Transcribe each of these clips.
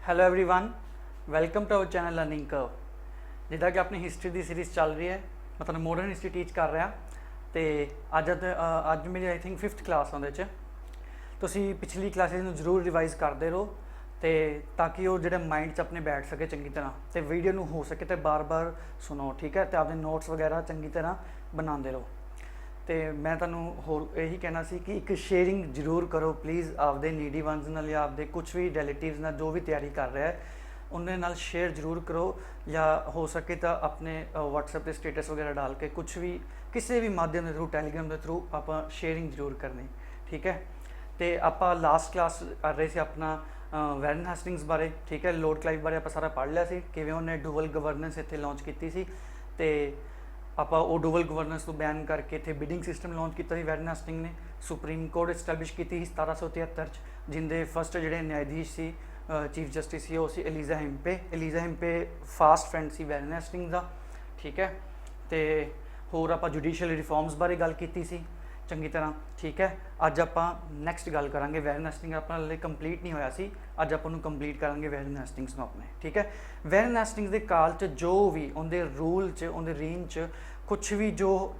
Hello everyone welcome to our channel learning curve. ਜਿੱਦਾਂ ਕਿ ਆਪਣੀ ਹਿਸਟਰੀ ਦੀ ਸੀਰੀਜ਼ ਚੱਲ ਰਹੀ ਹੈ, ਮੈਂ ਤੁਹਾਨੂੰ ਮੋਡਰਨ ਹਿਸਟਰੀ ਟੀਚ ਕਰ ਰਿਹਾ ਤੇ ਅੱਜ ਮੇਰੀ ਆਈ ਥਿੰਕ 5th ਕਲਾਸ ਉਹਦੇ 'ਚ ਤੁਸੀਂ ਪਿਛਲੀ ਕਲਾਸਿਸ ਨੂੰ ਜ਼ਰੂਰ ਰਿਵਾਈਜ਼ ਕਰਦੇ ਰਹੋ ਤੇ ਤਾਂ ਕਿ ਉਹ ਜਿਹੜੇ ਮਾਈਂਡ 'ਚ ਆਪਣੇ ਬੈਠ ਸਕੇ ਚੰਗੀ ਤਰ੍ਹਾਂ ਤੇ ਵੀਡੀਓ ਨੂੰ ਹੋ ਸਕੇ ਤੇ ਬਾਰ-ਬਾਰ ਸੁਣੋ, ਠੀਕ ਹੈ, ਤੇ ਆਪਣੇ ਨੋਟਸ ਵਗੈਰਾ ਚੰਗੀ ਤਰ੍ਹਾਂ ਬਣਾਉਂਦੇ ਰਹੋ। ਤੇ ਮੈਂ ਤੁਹਾਨੂੰ ਹੋਰ ਇਹੀ ਕਹਿਣਾ ਸੀ ਕਿ ਇੱਕ ਸ਼ੇਅਰਿੰਗ ਜ਼ਰੂਰ ਕਰੋ ਪਲੀਜ਼ ਆਪਦੇ ਨੀਡੀ ਵਨਸ ਨਾਲ ਜਾਂ ਆਪਦੇ ਕੁਛ ਵੀ ਰਿਲੇਟਿਵਸ ਨਾਲ ਜੋ ਵੀ ਤਿਆਰੀ ਕਰ ਰਿਹਾ ਹੈ ਉਹਦੇ ਨਾਲ ਸ਼ੇਅਰ ਜ਼ਰੂਰ ਕਰੋ ਜਾਂ ਹੋ ਸਕੇ ਤਾਂ ਆਪਣੇ WhatsApp ਤੇ ਸਟੇਟਸ ਵਗੈਰਾ डाल के कुछ भी ਕਿਸੇ ਵੀ ਮਾਧਿਅਮ ਦੇ ਥਰੂ ਟੈਲੀਗ੍ਰਾਮ ਦੇ ਥਰੂ ਆਪਾਂ ਸ਼ੇਅਰਿੰਗ ਜ਼ਰੂਰ ਕਰਨੀ, ਠੀਕ ਹੈ। ਤੇ ਆਪਾਂ ਲਾਸਟ ਕਲਾਸ ਕਰ ਰਹੇ ਸੀ ਆਪਣਾ ਵੈਰਨ ਹੈਸਟਿੰਗਸ ਬਾਰੇ, ਠੀਕ ਹੈ। ਲॉर्ड ਕਲਾਈਵ ਬਾਰੇ ਆਪਾਂ ਸਾਰਾ ਪੜ੍ਹ ਲਿਆ ਸੀ, ਕਿਵੇਂ ਉਹਨੇ ਡੂਅਲ ਗਵਰਨੈਂਸ ਇੱਥੇ ਲਾਂਚ ਕੀਤੀ ਸੀ ਤੇ ਆਪਾਂ ਉਹ ਡੂਅਲ ਗਵਰਨੈਂਸ ਨੂੰ ਬੈਨ ਕਰਕੇ ਇੱਥੇ ਬਿਡਿੰਗ ਸਿਸਟਮ ਲਾਂਚ ਕੀਤਾ ਸੀ ਵੈਰਨ ਹੈਸਟਿੰਗ ਨੇ। ਸੁਪਰੀਮ ਕੋਰਟ ਐਸਟੈਬਲਿਸ਼ ਕੀਤੀ ਸੀ 1773 'ਚ, ਜਿੰਦੇ ਫਸਟ ਜਿਹੜੇ ਨਿਆਇਧੀਸ਼ ਸੀ ਚੀਫ ਜਸਟਿਸ ਸੀ ਉਹ ਸੀ ਐਲੀਜ਼ਾ ਹਿੰਪੇ ਫਾਸਟ ਫਰੈਂਡ ਸੀ ਵੈਰਨ ਹੈਸਟਿੰਗ ਦਾ, ਠੀਕ ਹੈ। ਤੇ ਹੋਰ ਆਪਾਂ ਜੁਡੀਸ਼ੀਅਲ ਰਿਫਾਰਮਸ ਬਾਰੇ ਗੱਲ ਕੀਤੀ ਸੀ ਚੰਗੀ ਤਰ੍ਹਾਂ, ਠੀਕ ਹੈ। ਅੱਜ ਆਪਾਂ ਨੈਕਸਟ ਗੱਲ ਕਰਾਂਗੇ ਵੈਰਨ ਹੈਸਟਿੰਗ ਆਪਣਾ ਹਲੇ ਕੰਪਲੀਟ ਨਹੀਂ ਹੋਇਆ ਸੀ, ਅੱਜ ਆਪਾਂ ਨੂੰ ਕੰਪਲੀਟ ਕਰਾਂਗੇ ਵੈਰਨ ਹੈਸਟਿੰਗਸ ਨੂੰ ਆਪਣੇ, ਠੀਕ ਹੈ। ਵੈਰਨ ਹੈਸਟਿੰਗਸ ਦੇ ਕਾਲ 'ਚ ਜੋ ਵੀ ਉਹਦੇ ਰੂਲ 'ਚ ਉਹਦੇ ਰੀਨ 'ਚ ਕੁਛ ਵੀ ਜੋ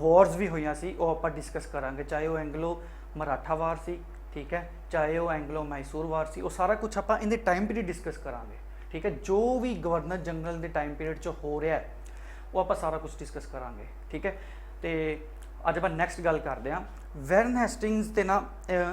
ਵਾਰਸ ਵੀ ਹੋਈਆਂ ਸੀ ਉਹ ਆਪਾਂ ਡਿਸਕਸ ਕਰਾਂਗੇ, ਚਾਹੇ ਉਹ ਐਂਗਲੋ ਮਰਾਠਾ ਵਾਰ ਸੀ, ਠੀਕ ਹੈ, ਚਾਹੇ ਉਹ ਐਂਗਲੋ ਮੈਸੂਰ ਵਾਰ ਸੀ, ਉਹ ਸਾਰਾ ਕੁਛ ਆਪਾਂ ਇਹਦੇ ਟਾਈਮ ਪੀਰੀਅਡ ਡਿਸਕਸ ਕਰਾਂਗੇ, ਠੀਕ ਹੈ। ਜੋ ਵੀ ਗਵਰਨਰ ਜਨਰਲ ਦੇ ਟਾਈਮ ਪੀਰੀਅਡ 'ਚ ਹੋ ਰਿਹਾ ਹੈ ਉਹ ਆਪਾਂ ਸਾਰਾ ਕੁਝ ਡਿਸਕਸ ਕਰਾਂਗੇ, ਠੀਕ ਹੈ। ਤੇ ਅੱਜ ਆਪਾਂ ਨੈਕਸਟ ਗੱਲ ਕਰਦੇ ਹਾਂ ਵੈਰਨ ਹੈਸਟਿੰਗਸ ਤੇ ਨਾ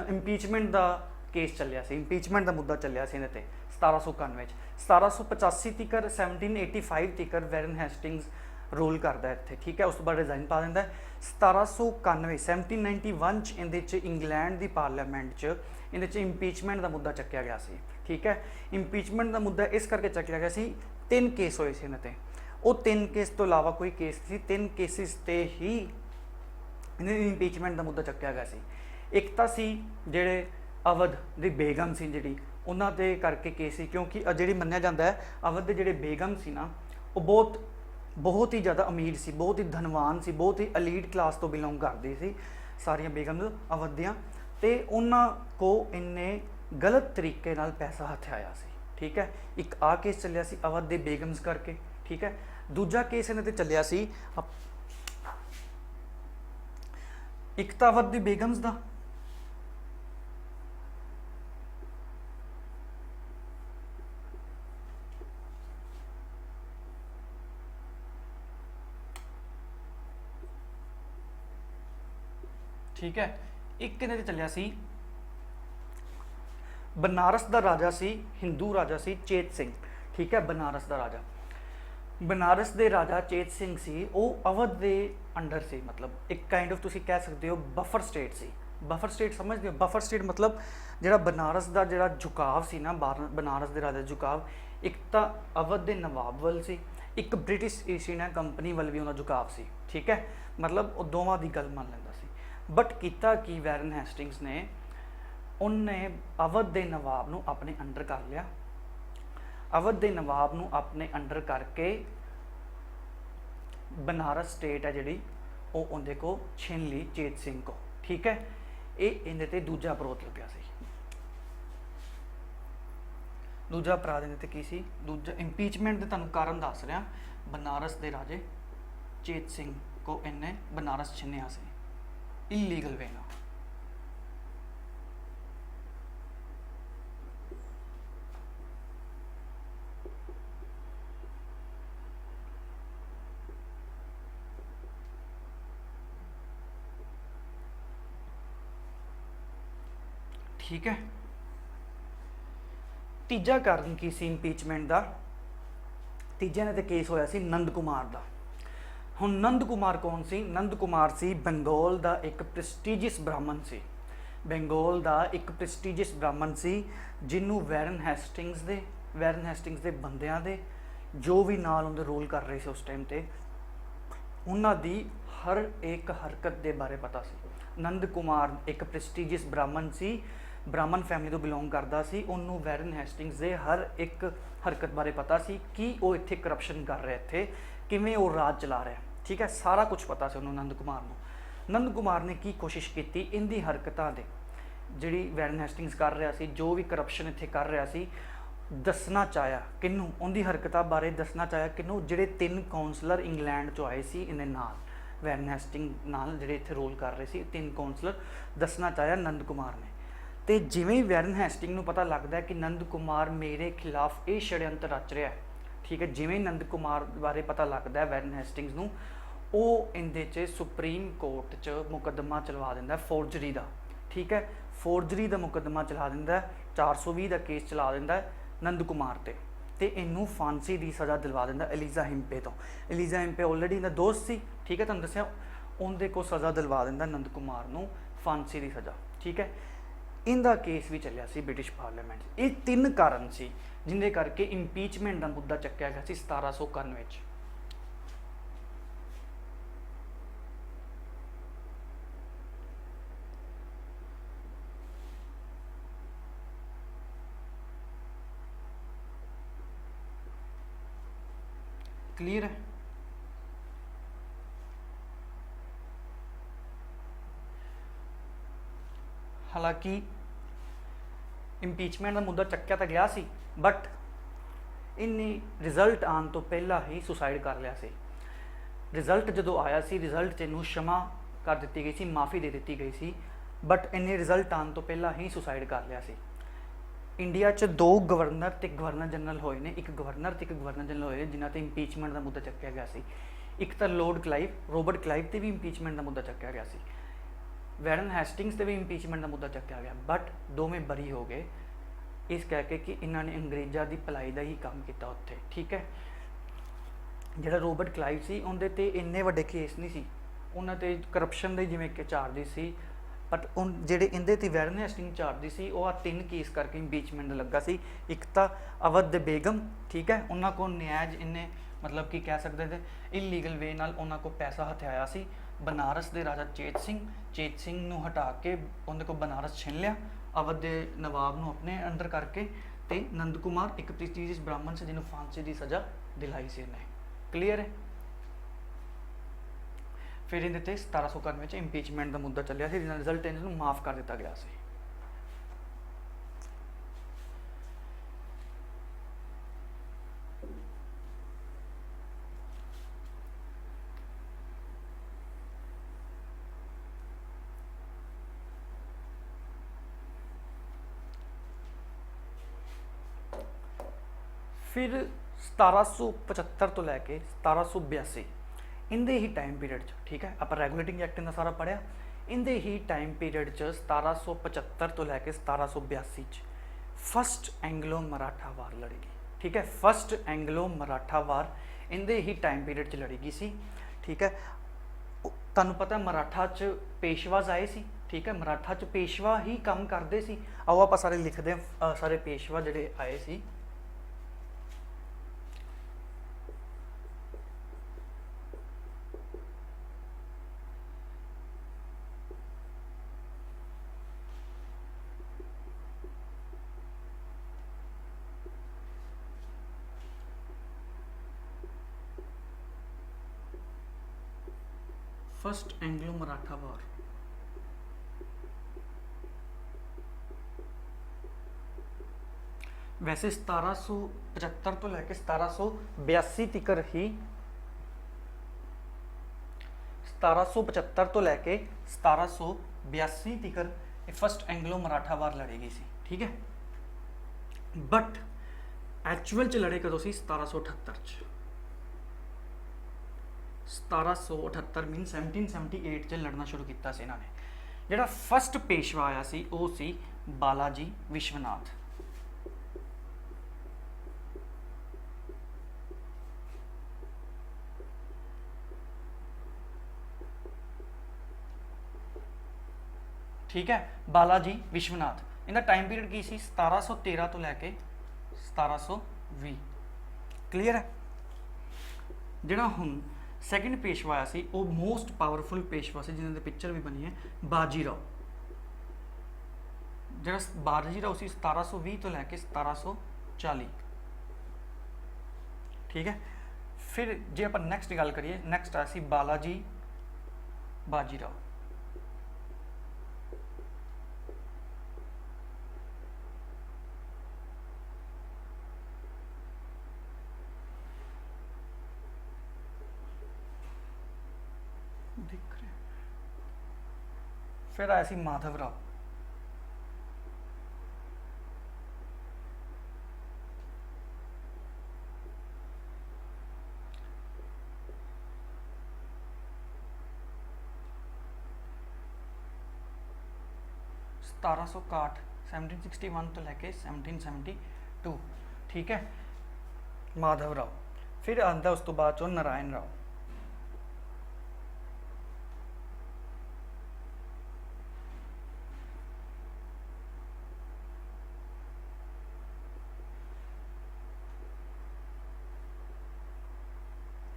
ਇੰਪੀਚਮੈਂਟ ਦਾ ਕੇਸ ਚੱਲਿਆ ਸੀ, ਇੰਪੀਚਮੈਂਟ ਦਾ ਮੁੱਦਾ ਚੱਲਿਆ ਸੀ ਇਹਦੇ ਤੇ 1791 'ਚ। 1785 ਤੀਕਰ 1785 ਤੀਕਰ ਵੈਰਨ ਹੈਸਟਿੰਗਸ ਰੂਲ ਕਰਦਾ ਇੱਥੇ, ਠੀਕ ਹੈ। ਉਸ ਤੋਂ ਬਾਅਦ ਰਿਜ਼ਾਈਨ ਪਾ ਦਿੰਦਾ 1791 1791 'ਚ ਇਹਦੇ 'ਚ ਇੰਗਲੈਂਡ ਦੀ ਪਾਰਲੀਮੈਂਟ 'ਚ ਇਹਦੇ 'ਚ ਇੰਪੀਚਮੈਂਟ ਦਾ ਮੁੱਦਾ ਚੱਕਿਆ ਗਿਆ ਸੀ, ਠੀਕ ਹੈ। ਇੰਪੀਚਮੈਂਟ ਦਾ ਮੁੱਦਾ ਇਸ ਕਰਕੇ ਚੱਕਿਆ ਗਿਆ ਸੀ, 3 ਕੇਸ ਹੋਏ ਸੀ ਇਹਨਾਂ ਤੇ, ਉਹ 3 ਕੇਸ ਤੋਂ ਇਲਾਵਾ ਕੋਈ ਕੇਸ ਸੀ, 3 ਕੇਸਿਸ ਤੇ ਹੀ ਇਹਨਾਂ ਦੀ ਇੰਪੀਚਮੈਂਟ ਦਾ ਮੁੱਦਾ ਚੱਕਿਆ ਗਿਆ ਸੀ। ਇੱਕ ਤਾਂ ਸੀ ਜਿਹੜੇ ਅਵਧ ਦੀ ਬੇਗਮ ਸੀ ਜਿਹੜੀ, ਉਹਨਾਂ ਦੇ ਕਰਕੇ ਕੇਸ ਸੀ, ਕਿਉਂਕਿ ਜਿਹੜੀ ਮੰਨਿਆ ਜਾਂਦਾ ਹੈ ਅਵਧ ਦੇ ਜਿਹੜੇ ਬੇਗਮ ਸੀ ਨਾ ਉਹ ਬਹੁਤ ਹੀ ਜ਼ਿਆਦਾ ਅਮੀਰ ਸੀ, ਬਹੁਤ ਹੀ ਧਨਵਾਨ ਸੀ, ਬਹੁਤ ਹੀ ਅਲੀਟ ਕਲਾਸ ਤੋਂ ਬਿਲੋਂਗ ਕਰਦੀ ਸੀ ਸਾਰੀਆਂ ਬੇਗਮ ਅਵਧ ਦੀਆਂ, ਤੇ ਉਹਨਾਂ ਕੋ ਇੰਨੇ ਗਲਤ ਤਰੀਕੇ ਨਾਲ ਪੈਸਾ ਹਥਿਆਇਆ ਸੀ, ਠੀਕ ਹੈ। ਇੱਕ ਆ ਕੇਸ ਚੱਲਿਆ ਸੀ ਅਵਧ ਦੇ ਬੇਗਮਸ ਕਰਕੇ, ਠੀਕ ਹੈ। ਦੂਜਾ ਕੇਸ ਇਹਨਾਂ ਤੇ ਚੱਲਿਆ ਸੀ ਇੱਕ ਤਾਂ ਅਵਧ ਦੀ ਬੇਗਮਸ ਦਾ, ਠੀਕ ਹੈ। ਇੱਕ ਇਹਨਾਂ ਤੇ ਚੱਲਿਆ ਸੀ ਬਨਾਰਸ ਦਾ ਰਾਜਾ ਸੀ, ਹਿੰਦੂ ਰਾਜਾ ਸੀ ਚੇਤ ਸਿੰਘ, ਠੀਕ ਹੈ। ਬਨਾਰਸ ਦੇ ਰਾਜਾ ਚੇਤ ਸਿੰਘ ਸੀ, ਉਹ ਅਵਧ ਦੇ ਅੰਡਰ ਸੀ, ਮਤਲਬ ਇੱਕ ਕਾਈਂਡ ਆਫ ਤੁਸੀਂ ਕਹਿ ਸਕਦੇ ਹੋ ਬਫਰ ਸਟੇਟ ਸੀ। ਬਫਰ ਸਟੇਟ ਸਮਝਦੇ ਹੋ? ਬਫਰ ਸਟੇਟ ਮਤਲਬ ਜਿਹੜਾ ਬਨਾਰਸ ਦਾ ਜਿਹੜਾ ਝੁਕਾਵ ਸੀ ਨਾ, ਬਨਾਰਸ ਦੇ ਰਾਜਾ ਝੁਕਾਵ, ਇੱਕ ਤਾਂ ਅਵਧ ਦੇ ਨਵਾਬ ਵੱਲ ਸੀ, ਇੱਕ ਬ੍ਰਿਟਿਸ਼ ਈਸਟ ਇੰਡੀਆ ਕੰਪਨੀ ਵੱਲ ਵੀ ਉਹਨਾਂ ਝੁਕਾਵ ਸੀ, ਠੀਕ ਹੈ। ਮਤਲਬ ਉਹ ਦੋਵਾਂ ਦੀ ਗੱਲ ਮੰਨ ਲੈਂਦਾ ਸੀ। ਬਟ ਕੀਤਾ ਕੀ ਵੈਰਨ ਹੈਸਟਿੰਗਸ ਨੇ, ਉਹਨੇ ਅਵਧ ਦੇ ਨਵਾਬ ਨੂੰ ਆਪਣੇ ਅੰਡਰ ਕਰ ਲਿਆ। ਅਵਧ ਦੇ ਨਵਾਬ ਨੂੰ ਆਪਣੇ ਅੰਡਰ ਕਰਕੇ ਬਨਾਰਸ ਸਟੇਟ ਹੈ ਜਿਹੜੀ ਉਹ ਉਹਦੇ ਕੋ ਛਿਨ ਲਈ ਚੇਤ ਸਿੰਘ ਕੋ, ਠੀਕ ਹੈ। ਇਹ ਇਹਦੇ ਤੇ ਦੂਜਾ ਅਪਰੋਚ ਲੱਗਿਆ ਸੀ। ਦੂਜਾ ਅਪਰਾਧ ਇਹਦੇ ਤੇ ਕੀ ਸੀ? ਦੂਜਾ ਇੰਪੀਚਮੈਂਟ ਦੇ ਤੁਹਾਨੂੰ ਕਾਰਨ ਦੱਸ ਰਿਹਾ, ਬਨਾਰਸ ਦੇ ਰਾਜੇ ਚੇਤ ਸਿੰਘ ਕੋ ਇਹਨੇ ਬਨਾਰਸ ਛਿਨਿਆ ਸੀ ਇਲੀਗਲ ਵੇ ਨਾਲ, ਠੀਕ ਹੈ। ਤੀਜਾ ਕਾਰਨ ਕੀ ਸੀ ਇੰਪੀਚਮੈਂਟ ਦਾ? ਤੀਜੇ ਨੇ ਤੇ ਕੇਸ ਹੋਇਆ ਸੀ ਨੰਦ ਕੁਮਾਰ ਦਾ। ਹੁਣ ਨੰਦ ਕੁਮਾਰ ਕੌਣ ਸੀ? ਨੰਦ ਕੁਮਾਰ ਸੀ ਬੰਗਾਲ ਦਾ ਇੱਕ ਪ੍ਰੈਸਟੀਜੀਅਸ ਬ੍ਰਾਹਮਣ ਸੀ, ਬੰਗਾਲ ਦਾ ਇੱਕ ਪ੍ਰੈਸਟੀਜੀਅਸ ਬ੍ਰਾਹਮਣ ਸੀ ਜਿਹਨੂੰ ਵੈਰਨ ਹੈਸਟਿੰਗਸ ਦੇ ਬੰਦਿਆਂ ਦੇ ਜੋ ਵੀ ਨਾਲ ਉਹਦੇ ਰੋਲ ਕਰ ਰਹੇ ਸੀ ਉਸ ਟਾਈਮ ਤੇ, ਉਹਨਾਂ ਦੀ ਹਰ ਇੱਕ ਹਰਕਤ ਦੇ ਬਾਰੇ ਪਤਾ ਸੀ। ਨੰਦ ਕੁਮਾਰ ਇੱਕ ਪ੍ਰੈਸਟੀਜੀਅਸ ਬ੍ਰਾਹਮਣ ਸੀ, ਬ੍ਰਾਹਮਣ ਫੈਮਿਲੀ ਤੋਂ ਬਿਲੋਂਗ ਕਰਦਾ ਸੀ, ਉਹਨੂੰ ਵੈਰਨ ਹੈਸਟਿੰਗਸ ਦੇ ਹਰ ਇੱਕ ਹਰਕਤ ਬਾਰੇ ਪਤਾ ਸੀ ਕਿ ਉਹ ਇੱਥੇ ਕਰਪਸ਼ਨ ਕਰ ਰਿਹਾ, ਇੱਥੇ ਕਿਵੇਂ ਉਹ ਰਾਜ ਚਲਾ ਰਿਹਾ, ਠੀਕ ਹੈ। ਸਾਰਾ ਕੁਝ ਪਤਾ ਸੀ ਉਹਨੂੰ ਨੰਦ ਕੁਮਾਰ ਨੂੰ। ਨੰਦ ਕੁਮਾਰ ਨੇ ਕੀ ਕੋਸ਼ਿਸ਼ ਕੀਤੀ ਇਹਦੀ ਹਰਕਤਾਂ ਦੇ ਜਿਹੜੀ ਵੈਰਨ ਹੈਸਟਿੰਗਸ ਕਰ ਰਿਹਾ ਸੀ, ਜੋ ਵੀ ਕਰਪਸ਼ਨ ਇੱਥੇ ਕਰ ਰਿਹਾ ਸੀ, दसना चाहया किनू उनकी हरकतां बारे दसना चाहया किनू जिहड़े 3 काउंसलर इंग्लैंड चो आए सी इन्हें नाल वैरन हेस्टिंग नाल जिहड़े इत्थे रोल कर रहे सी 3 काउंसलर दसना चाहया नंद कुमार ने। तो जिवें ही वैरन हेस्टिंग नूं पता लगता है कि नंद कुमार मेरे खिलाफ ये षड्यंत्र रच रहा है, ठीक है, जिवें ही नंद कुमार बारे पता लगता है वैरन हेस्टिंग्स नूं ਉਹ ਇਹਦੇ 'ਚ सुप्रीम कोर्ट च मुकदमा चलवा दिंदा फौरजरी का, ठीक है, फौरजरी का मुकदमा चला दिंदा 420 का केस चला दिंदा नंद कुमार ते इनू फांसी की सज़ा दिलवा दिंदा एलिजा हिंपे तो। एलिजा हिंपे ऑलरेडी इनका दोस्त सी, ठीक है, तुहानूं दस्सिया उनके को सज़ा दिलवा दिंदा नंद कुमार नूं फांसी की सज़ा, ठीक है। इनका केस भी चलिया सी ब्रिटिश पार्लीमेंट। ये 3 कारण सी जिंदे करके इंपीचमेंट का मुद्दा चक्या गया सी 1791। क्लीयर है? हालांकि इंपीचमेंट का मुद्दा चक्या तो गया सी, बट इन्हें रिजल्ट आने तो पहला ही सुसाइड कर लिया सी। रिजल्ट जो आया सी, रिजल्ट च इनू क्षमा कर दी गई सी, माफ़ी दे दी गई सी, बट इन्हें रिजल्ट आने तो पहला ही सुसाइड कर लिया सी। इंडिया च 2 गवर्नर ते गवर्नर जनरल होए ने, एक गवर्नर ते एक गवर्नर जनरल होए जिन्हां ते इंपीचमेंट का मुद्दा चक्या गया सी। एक तो लॉर्ड क्लाइव, रॉबर्ट क्लाइव ते भी इंपीचमेंट का मुद्दा चक्या गया सी, वैरन हेस्टिंग्स ते भी इंपीचमेंट का मुद्दा चक्या गया, बट दोवें बरी हो गए इस कह के कि इन्होंने अंग्रेज़ों की भलाई का ही काम किया उत्थे, ठीक है। जिहड़ा रॉबर्ट क्लाइव सी उनदे ते इन्ने वड्डे केस नहीं सी, उन्हां ते करप्शन दे जिवें कि चार्जिस सी, बट उन जिहड़े इहदे ते वैरन हेस्टिंग चार्जिस सी वो 3 केस करके इंपीचमेंट लगा सी। एक तो अवध बेगम, ठीक है, उन्होंने को न्याज इन्हें मतलब कि कह सकते थे इलीगल वे नाल उन्होंने को पैसा हथियाया सी। बनारस के राजा चेत सिंह नूं हटा के उन्हें को बनारस छीन लिया, अवध के नवाब नूं अपने अंडर करके, ते नंद कुमार एक प्रेस्टीजियस ब्राह्मण से जिन्होंने फांसी की सज़ा दिलाई सी इन्हें। क्लीयर है? फिर इन्हें 1791 इंपीचमेंट का मुद्दा चलिया सी, जिसका रिजल्ट इन्होंने माफ़ कर दिता गया सी। फिर 1775 तो लैके 1782 इंदे ही टाइम पीरियड च, ठीक है, आप रेगुलेटिंग एक्ट इन्ना सारा पढ़िया, इंदे ही टाइम पीरियड च 1775 तो लैके 1782 फस्ट एंग्लो मराठा वार लड़ेगी, ठीक है, फस्ट एंग्लो मराठा वार इंदे ही टाइम पीरियड च लड़ेगी सी, ठीक है। तुहानूं पता मराठा च पेशवाज आए सी, ठीक है, मराठा च पेशवा ही काम करते सी। आओ आप सारे लिखते हैं सारे पेशवा जिहड़े आए सी। फस्ट एंग्लो मराठा वार वैसे 1775 तो लैके 1782 तक ही 1775 तो लैके 1782 तक फस्ट एंग्लो मराठा वार लड़ेगी सी, ठीक है, बट एक्चुअल च लड़े कदों सी 1778 1778 मीन 1778 च लड़ना शुरू किया से इन्होंने। जिहड़ा फस्ट पेशवा आया सी वो सी बालाजी विश्वनाथ, ठीक है, बालाजी विश्वनाथ। इनका टाइम पीरियड की सी 1713 तो लैके 1720। क्लीयर है? जिहड़ा हुण सैकेंड पेशवा आया सी वो मोस्ट पावरफुल पेशवा से जिन्होंने पिक्चर भी बनी है बाजीराव। जिहड़ा बाजीराव सी 1720 तो लैके 1740, ठीक है। फिर जे आप नैक्सट गल करिए, नैक्सट आया सी बालाजी बाजीराव। दिख रहे। फिर आया सी माधवराव। सतारा सौ इकाठ 1761 तो लैके 1772, ठीक है, माधवराव। फिर आता उस तो बाद चो नारायण राव।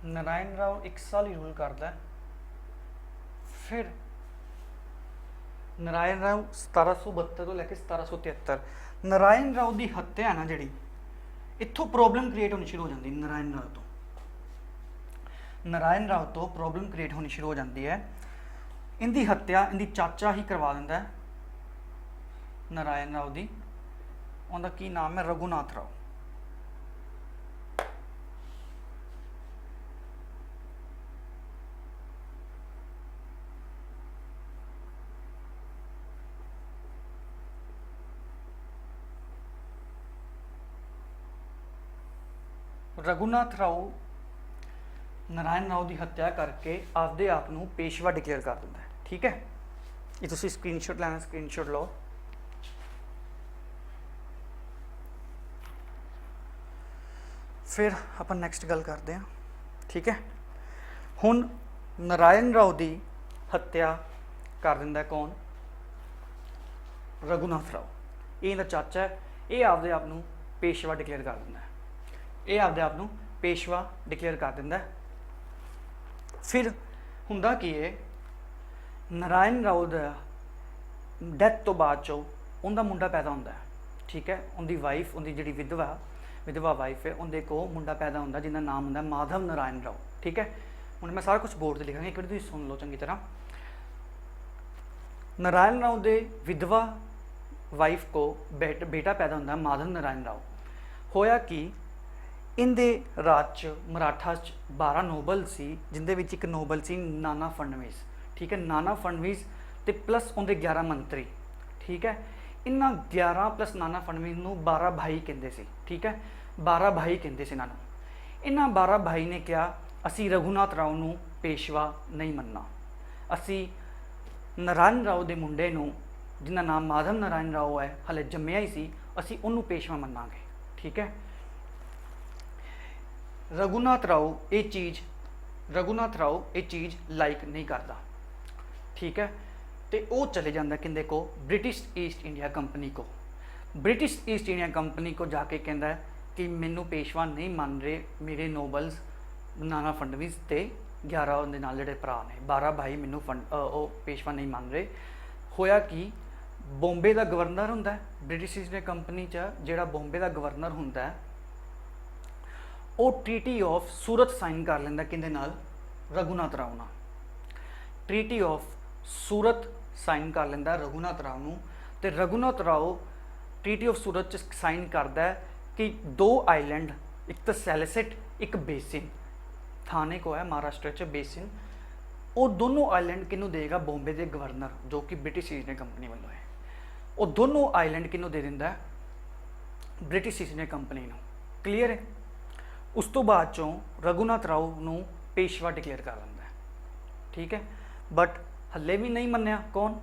नारायण राव 1 साल ही रूल करता है। फिर नारायण राव 1772 तो लैके 1773। नारायण राव की हत्या है ना जी, इत्थों प्रॉब्लम क्रिएट होनी शुरू हो जाती है। नारायण राव तो प्रॉब्लम क्रिएट होनी शुरू हो जाती है। इनकी हत्या इनकी चाचा ही करवा दिंदा है नारायण राव की। उनका की नाम है? रघुनाथ राव। रघुनाथ राव नारायण राव की हत्या करके आपदे आप नूं पेशवा डिक्लेयर कर दिंदा है, ठीक है। ये तुसीं स्क्रीनशॉट लैना, स्क्रीनशॉट लो। फिर अपन नैक्सट गल करते हैं, ठीक है। हुण नारायण राव की हत्या कर दिंदा है कौन? रघुनाथ राव। ये इहदा चाचा है। ये आपदे आप नूं पेशवा डिक्लेयर कर दिंदा है। ये आपदे आप नूं पेशवा डिक्लेयर कर दिंदा है। फिर हुंदा की है, नारायण राव दा डैथ तो बाद चो उनका मुंडा पैदा होंदा है, ठीक है। उनकी वाइफ, उनकी जिहड़ी विधवा वाइफ है, उनके को मुंडा पैदा होंदा जिसका नाम होंदा माधव नारायण राव, ठीक है। हुण मैं सारा कुछ बोर्ड से लिखांगा, एक बार तुसीं सुन लो चंगी तरह। नारायण राव दे विधवा वाइफ को बेटा पैदा होंदा माधव नारायण राव। होया कि इनके राज च मराठा 12 नोबल सी, जिंदे विच एक नोबल सी नाना फडणवीस, ठीक है। नाना फडणवीस ते प्लस उनके 11 मंत्री, ठीक है। इन्हां 11 प्लस नाना फडणवीस नूं 12 भाई कहंदे सी, ठीक है। 12 भाई कहंदे सी इन्हां नूं। इन्हां 12 भाई ने कहा असी रघुनाथ राव नूं पेशवा नहीं मनना, असी नारायण राव दे मुंडे नूं जिन्दा नाम माधव नारायण राव है, हले जम्मिया ही सी, असी उन्नूं पेशवा मन्नांगे, ठीक है। रघुनाथ राव ये चीज़ लाइक नहीं करता, ठीक है। तो वो चले जाता किंदे को? ब्रिटिश ईस्ट इंडिया कंपनी को। ब्रिटिश ईस्ट इंडिया कंपनी को जाके कहता है कि मैनू पेशवा नहीं मान रहे मेरे नोबल्स नाना फडणवीस ते 11 उनके नाल जिहड़े भरा ने 12 भाई मैनू पेशवा नहीं मान रहे। होया कि बॉम्बे का गवर्नर हुंदा है ब्रिटिश ईस्ट इंडिया कंपनी जिहड़ा बॉम्बे का गवर्नर हुंदा है, वो ट्रीटी ऑफ सूरत साइन कर लेंदा किंदे नाल? रघुनाथ राव नाल। ट्रीटी ऑफ सूरत साइन कर लेंदा रघुनाथ राव नूं, ते रघुनाथ राव ट्रीटी ऑफ सूरत च साइन करदा है कि 2 आइलैंड, एक तो सैलिसिट एक बेसिन, थाने को है महाराष्ट्र च बेसिन, वो दोनों आइलैंड किनू देगा? बॉम्बे के गवर्नर जो कि ब्रिटिश ईस्ट इंडिया कंपनी वालों है। वो दोनों आइलैंड किनू दे दिंदा है? ब्रिटिश ईस्ट इंडिया कंपनी नूं। क्लीयर है? उस तो बाद चों रघुनाथ राव नूं पेशवा डिक्लेयर कर दिंदा है, ठीक है। बट हल्ले भी नहीं मन्निया कौन?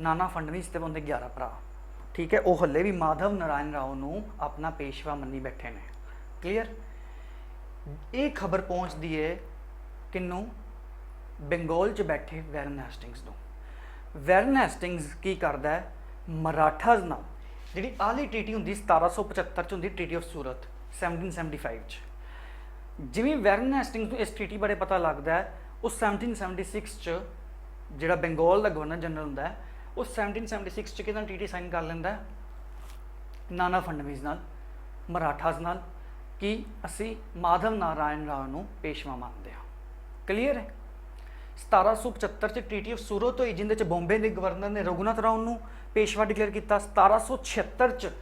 नाना फडणवीस ते उनके 11 भरा, ठीक है। वो हल्ले भी माधव नारायण राव नूं अपना पेशवा मन्नी बैठे ने। क्लीयर? ये खबर पहुँचती है किनू? बंगाल च बैठे वैरन हेस्टिंग्स नूं। वैरन हेस्टिंग्स की करदा है? मराठाज नाल जिहड़ी आली ट्रीटी हुंदी 1775 च हुंदी, ट्रीटी ऑफ सूरत 1775 च। जिवें वैरन हेस्टिंग्स नूं इस ट्रीटी बारे पता लगता है, उस 1776 च जिहड़ा बंगाल का गवर्नर जनरल हुंदा है, उस 1776 च किहदे नाल ट्रीटी साइन कर लैंदा है? नाना फडणवीस नाल, मराठास नाल, कि असी माधव नारायण राव नूं पेशवा मानते हैं। क्लीयर है? 1775 च ट्रीटी ऑफ सूरत हुई जिंदे च बॉम्बे के गवर्नर ने रघुनाथ राव नूं पेशवा डिक्लेयर किया। 1776 च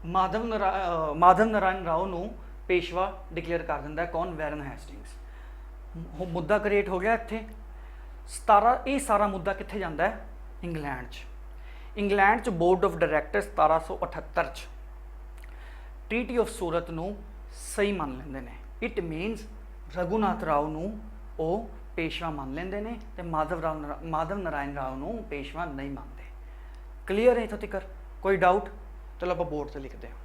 माधव नारायण राव नूं पेशवा डिक्लेयर कर दिंदा है कौन? Warren Hastings. मुद्दा क्रिएट हो गया इत्थे। ये सारा मुद्दा कित्थे जांदा है? इंग्लैंड च। इंग्लैंड च बोर्ड ऑफ डायरैक्टर 1778 च ट्रीटी ऑफ सूरत नूं सही मान लेंदे ने। इट मीनस रघुनाथ राव नूं वो पेशवा मान लेंदे ने ते माधव नारायण राव नूं पेशवा नहीं मानते। क्लीयर है इत्थों तक? कोई डाउट? चलो आप बोर्ड से लिखते हैं।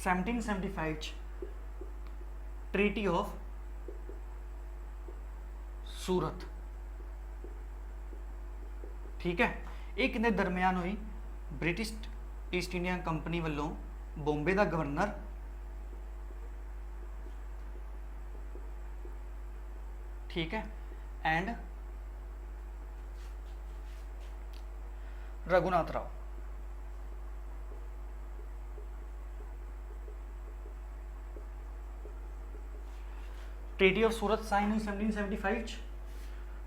सैवनटीन 1775 ट्रीटी ऑफ सूरत, ठीक है, ये किने दरम्यान हुई? ब्रिटिश ईस्ट इंडिया कंपनी वालों बॉम्बे का गवर्नर ठीक है and Raghunath Rao. Treaty of Surat sign हुई 1775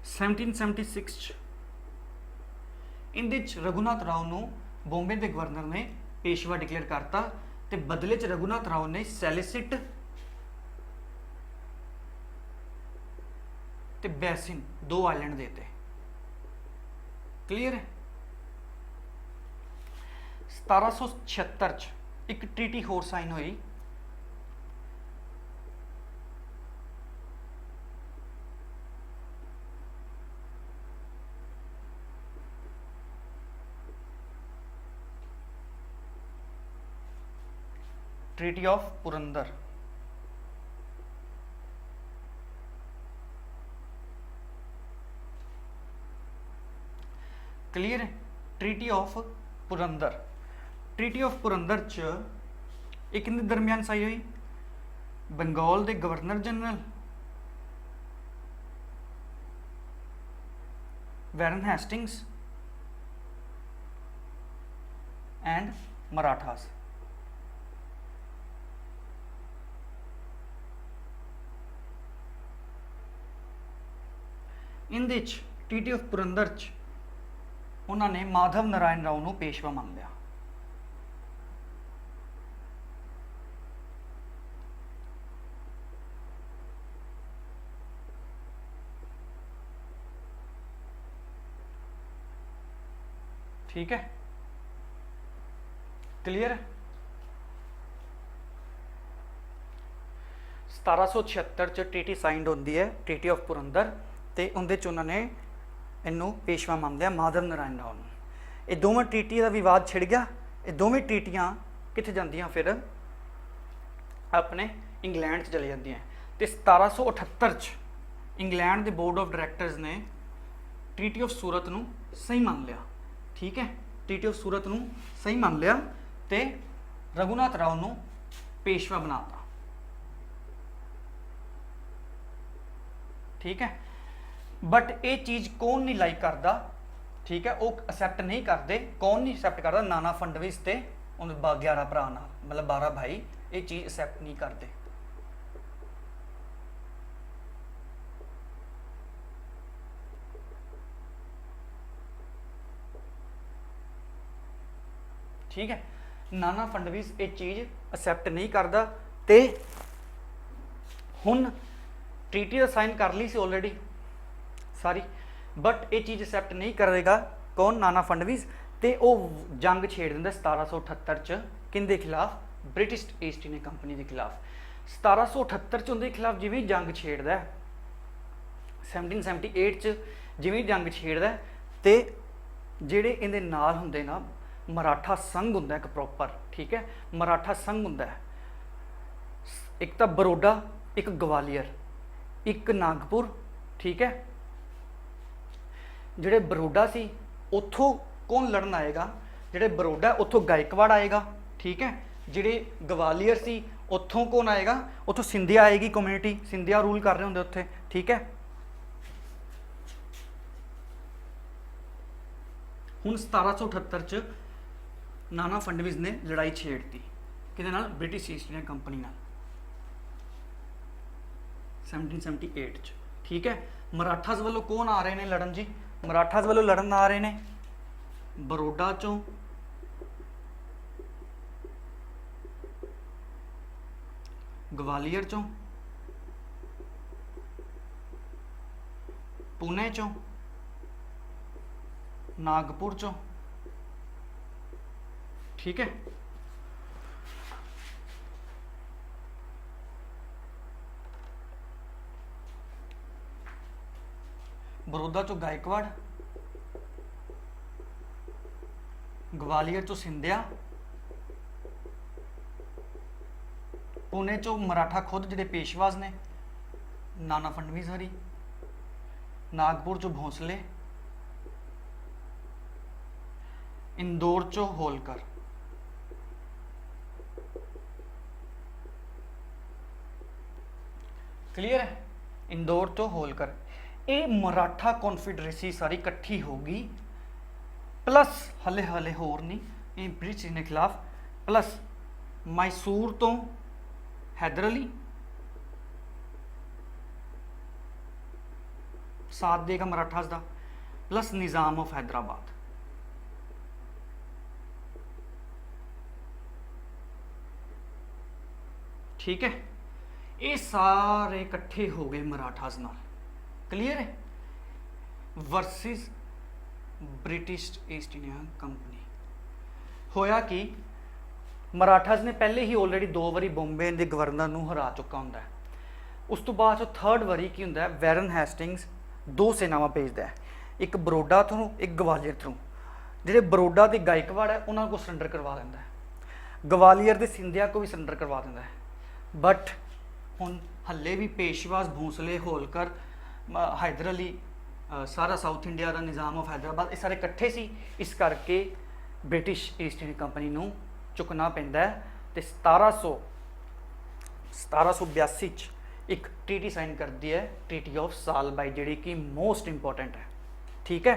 1776 इंदे रघुनाथ राव नूं बॉम्बे के गवर्नर ने पेशवा डिक्लेयर करता ते बदले च रघुनाथ राव ने सैलिसिट ते बैसिन 2 आइलैंड देते। क्लीयर है? 1776 एक ट्रीटी होर साइन हुई ट्रीटी ऑफ पुरंदर। क्लियर है? Treaty of Purandar. Treaty of Purandar च एक दरम्यान साई हुई बंगाल के governor general Warren Hastings and Marathas. इंदे ट्रीटी ऑफ पुरंदर च उन्होंने माधव नारायण राव नूं पेशवा मान लिया। ठीक है? क्लियर है? 1776 च ट्रीटी साइंड होती है ट्रीटी ऑफ पुरंदर ते उहदे च उन्होंने इनू पेशवा मान लिया माधव नारायण राव नूं। ये दोवें ट्रीटी का विवाद छिड़ गया। ये दोवें ट्रीटियां कित्थे जांदियां फिर अपने इंग्लैंड च चली जांदियां ते 1778 च इंग्लैंड के बोर्ड ऑफ डायरैक्टर्स ने ट्रीटी ऑफ सूरत नूं सही मान लिया। ठीक है? ट्रीटी ऑफ सूरत नूं सही मान लिया ते रघुनाथ राव नूं पेशवा बनाता। ठीक है? बट ये चीज़ कौन नहीं लाइक करता? ठीक है, वो एक्सैप्ट नहीं करते। कौन नहीं एक्सैप्ट करता? नाना फंडविस ते उन 11 भरा नाल मतलब 12 भाई ये चीज़ एक्सैप्ट नहीं करते। ठीक है? नाना फंडविस ये चीज़ एक्सैप्ट नहीं करता ते हुण ट्रीटी का साइन कर ली सी ऑलरेडी सारी, बट ये चीज़ एक्सैप्ट नहीं करेगा कौन? नाना फंडविस। तो वह जंग छेड़ दिंदा 1778 च किंदे खिलाफ? ब्रिटिश ईस्ट इंडिया कंपनी के खिलाफ। 1778 च उनके खिलाफ जिवें जंग छेड़दा है 1778 च जिवें जंग छेड़दा है तो जिहड़े इहदे नाल हुंदे ना मराठा संघ हुंदा एक प्रॉपर। ठीक है? मराठा संघ हुंदा है एक तो बरोडा, एक ग्वालियर, एक नागपुर, ठीक है, ਜਿਹੜੇ ਬਰੋਡਾ ਸੀ ਉੱਥੋਂ ਕੌਣ ਲੜਨ ਆਏਗਾ, ਜਿਹੜੇ ਬਰੋਡਾ ਉੱਥੋਂ ਗਾਇਕਵਾੜ ਆਏਗਾ, ਠੀਕ ਹੈ। ਜਿਹੜੇ ਗਵਾਲੀਅਰ ਸੀ ਉੱਥੋਂ ਕੌਣ ਆਏਗਾ, ਉੱਥੋਂ ਸਿੰਧੀਆ ਆਏਗੀ ਕਮਿਊਨਿਟੀ, ਸਿੰਧੀਆ ਰੂਲ ਕਰ ਰਹੇ ਹੁੰਦੇ ਉੱਥੇ, ਠੀਕ ਹੈ। ਹੁਣ 1778 ਚ ਨਾਨਾ ਫੜਨਵੀਸ ਨੇ ਲੜਾਈ ਛੇੜਤੀ ਕਿਹਦੇ ਨਾਲ, ਬ੍ਰਿਟਿਸ਼ ਈਸਟ ਇੰਡੀਆ ਕੰਪਨੀ ਨਾਲ 1778 ਚ, ਠੀਕ ਹੈ। ਮਰਾਠਾਸ ਵੱਲੋਂ ਕੌਣ ਆ ਰਹੇ ਨੇ ਲੜਨ ਜੀ, ਮਰਾਠਾਸ ਵੱਲੋਂ ਲੜਨ ਆ ਰਹੇ ਨੇ ਬਰੋਡਾ ਚੋਂ, ਗਵਾਲੀਅਰ ਚੋਂ, ਪੁਣੇ ਚੋਂ, ਨਾਗਪੁਰ ਚੋਂ, ठीक है। बड़ौदा चो गायकवाड़, ग्वालियर चो सिंधिया, पुणे चो मराठा खुद जिहड़े पेशवाज ने नाना फड़नवीस हरी, नागपुर चो भोंसले, इंदौर चो होलकर, क्लियर है। इंदौर तो होलकर, ये मराठा कॉन्फिडरेसी सारी इकट्ठी होगी, प्लस हले हले होर नहीं, ये ब्रिटिश के खिलाफ, प्लस मैसूर तो हैदर अली साथ देगा मराठास का, प्लस निज़ाम ऑफ हैदराबाद, ठीक है। ये सारे इकट्ठे हो गए मराठास नाल, क्लियर है, versus British east India company. होया कि मराठास ने पहले ही ऑलरेडी 2 बारी बॉम्बे के गवर्नर नूं हरा चुका हुंदा है, उस तो बाद जो 3rd वारी की हुंदा है, वैरन हैस्टिंग्स 2 सेनावां भेजदा है, एक बड़ौदा थ्रू एक ग्वालियर थ्रू। जिहड़े बड़ौदा के गायकवाड़ है उन्हां को सरेंडर करवा दिंदा है, ग्वालियर के सिंधिया को भी सरेंडर करवा दिंदा है, बट हुण हले भी पेशवास भोंसले होलकर हैदर अली सारा साउथ इंडिया का निज़ाम ऑफ हैदराबाद ये सारे इकट्ठे सी, इस करके ब्रिटिश ईस्ट इंडिया कंपनी नूं चुकना पैंदा है। तो 1782 च एक ट्रीटी साइन करती है, ट्रीटी ऑफ सालबाई, जिहड़ी कि मोस्ट इंपोर्टेंट है, ठीक है।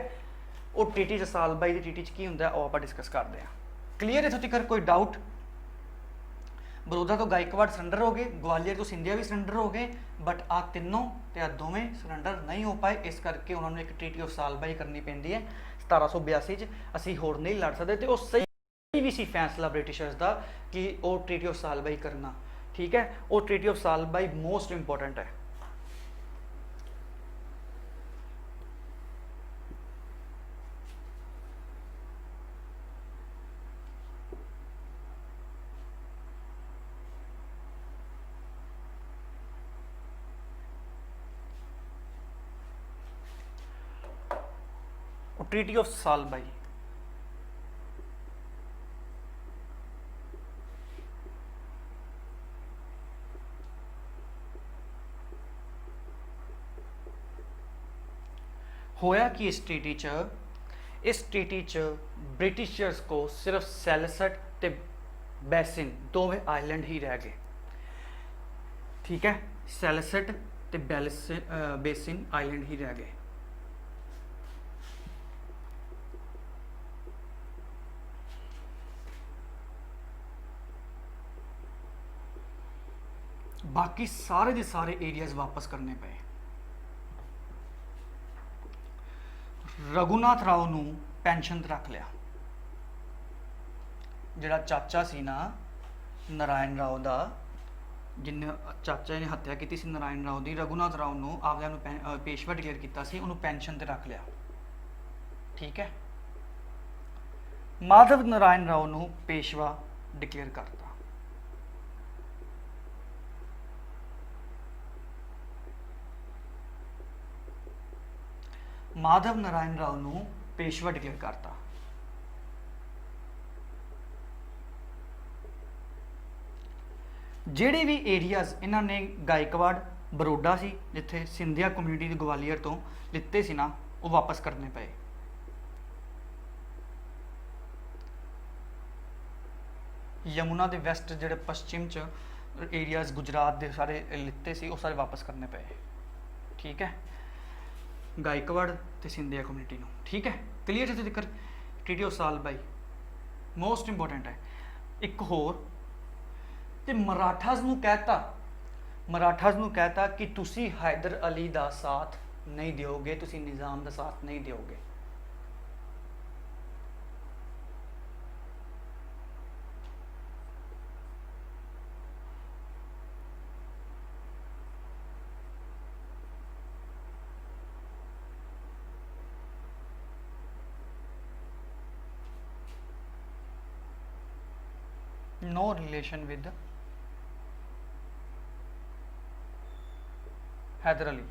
वो ट्रीटी सालबाई की ट्रीटी की हुंदा है वो आपां डिस्कस करते हैं, क्लीयर इत्थों तक कोई डाउट। बड़ौदा तो गायकवाड़ सरेंडर हो गए, ग्वालियर तो सिंधिया भी सरेंडर हो गए, बट आ तीनों तो दोवें सरेंडर नहीं हो पाए, इस करके उन्होंने एक ट्रीटी ऑफ सालबाई करनी पैंदी है 1782 च। असी होर नहीं लड़ सकते, तो सही भी सी फैसला ब्रिटिशर्स का कि वो ट्रीटी ऑफ सालबाई करना, ठीक है। वो treaty of Salbai most important है। ट्रीटी ऑफ सालबाई होया कि इस ट्रीटी च ब्रिटिशर्स को सिर्फ सैलसट ते बैसिन दोवें आइलैंड ही रह गए, ठीक है। सैलसट ते बेसिन आइलैंड ही रह गए। बाकी सारे के सारे एरियाज वापस करने पे। रघुनाथ राव नूं पेंशन रख लिया, जिहड़ा चाचा सी ना नारायण राव दा, जिन्हें चाचा ने हत्या की सी नारायण राव की, रघुनाथ राव नूं आपदे नूं पेशवा डिक्लेयर किया सी, उन्होंने पेंशन ते रख लिया, ठीक है। माधव नारायण राव नूं पेशवा डिक्लेयर करता, माधव नारायण राव नूं पेशवा डिक्लेयर करता। ਜਿਹੜੇ भी एरियाज इन्होंने गायकवाड़ बड़ौदा सी जिथे सिंधिया कम्यूनिटी ग्वालियर तो लिते सी ना, वो वापस करने पे। यमुना के वैसट जो पश्चिम च एरियाज गुजरात के सारे लिते सी, वो सारे वापस करने पे। ठीक है, गायकवाड़ ते सिंधिया कम्यूनिटी नूं। ठीक है, क्लीयर है जिक्र। Treaty of Salbai most important है। एक होर ते मराठास नूं कहता कि तुसी हैदर अली दा साथ नहीं दिओगे, तुसी निज़ाम दा साथ नहीं दिओगे। No relation with Hyder Ali.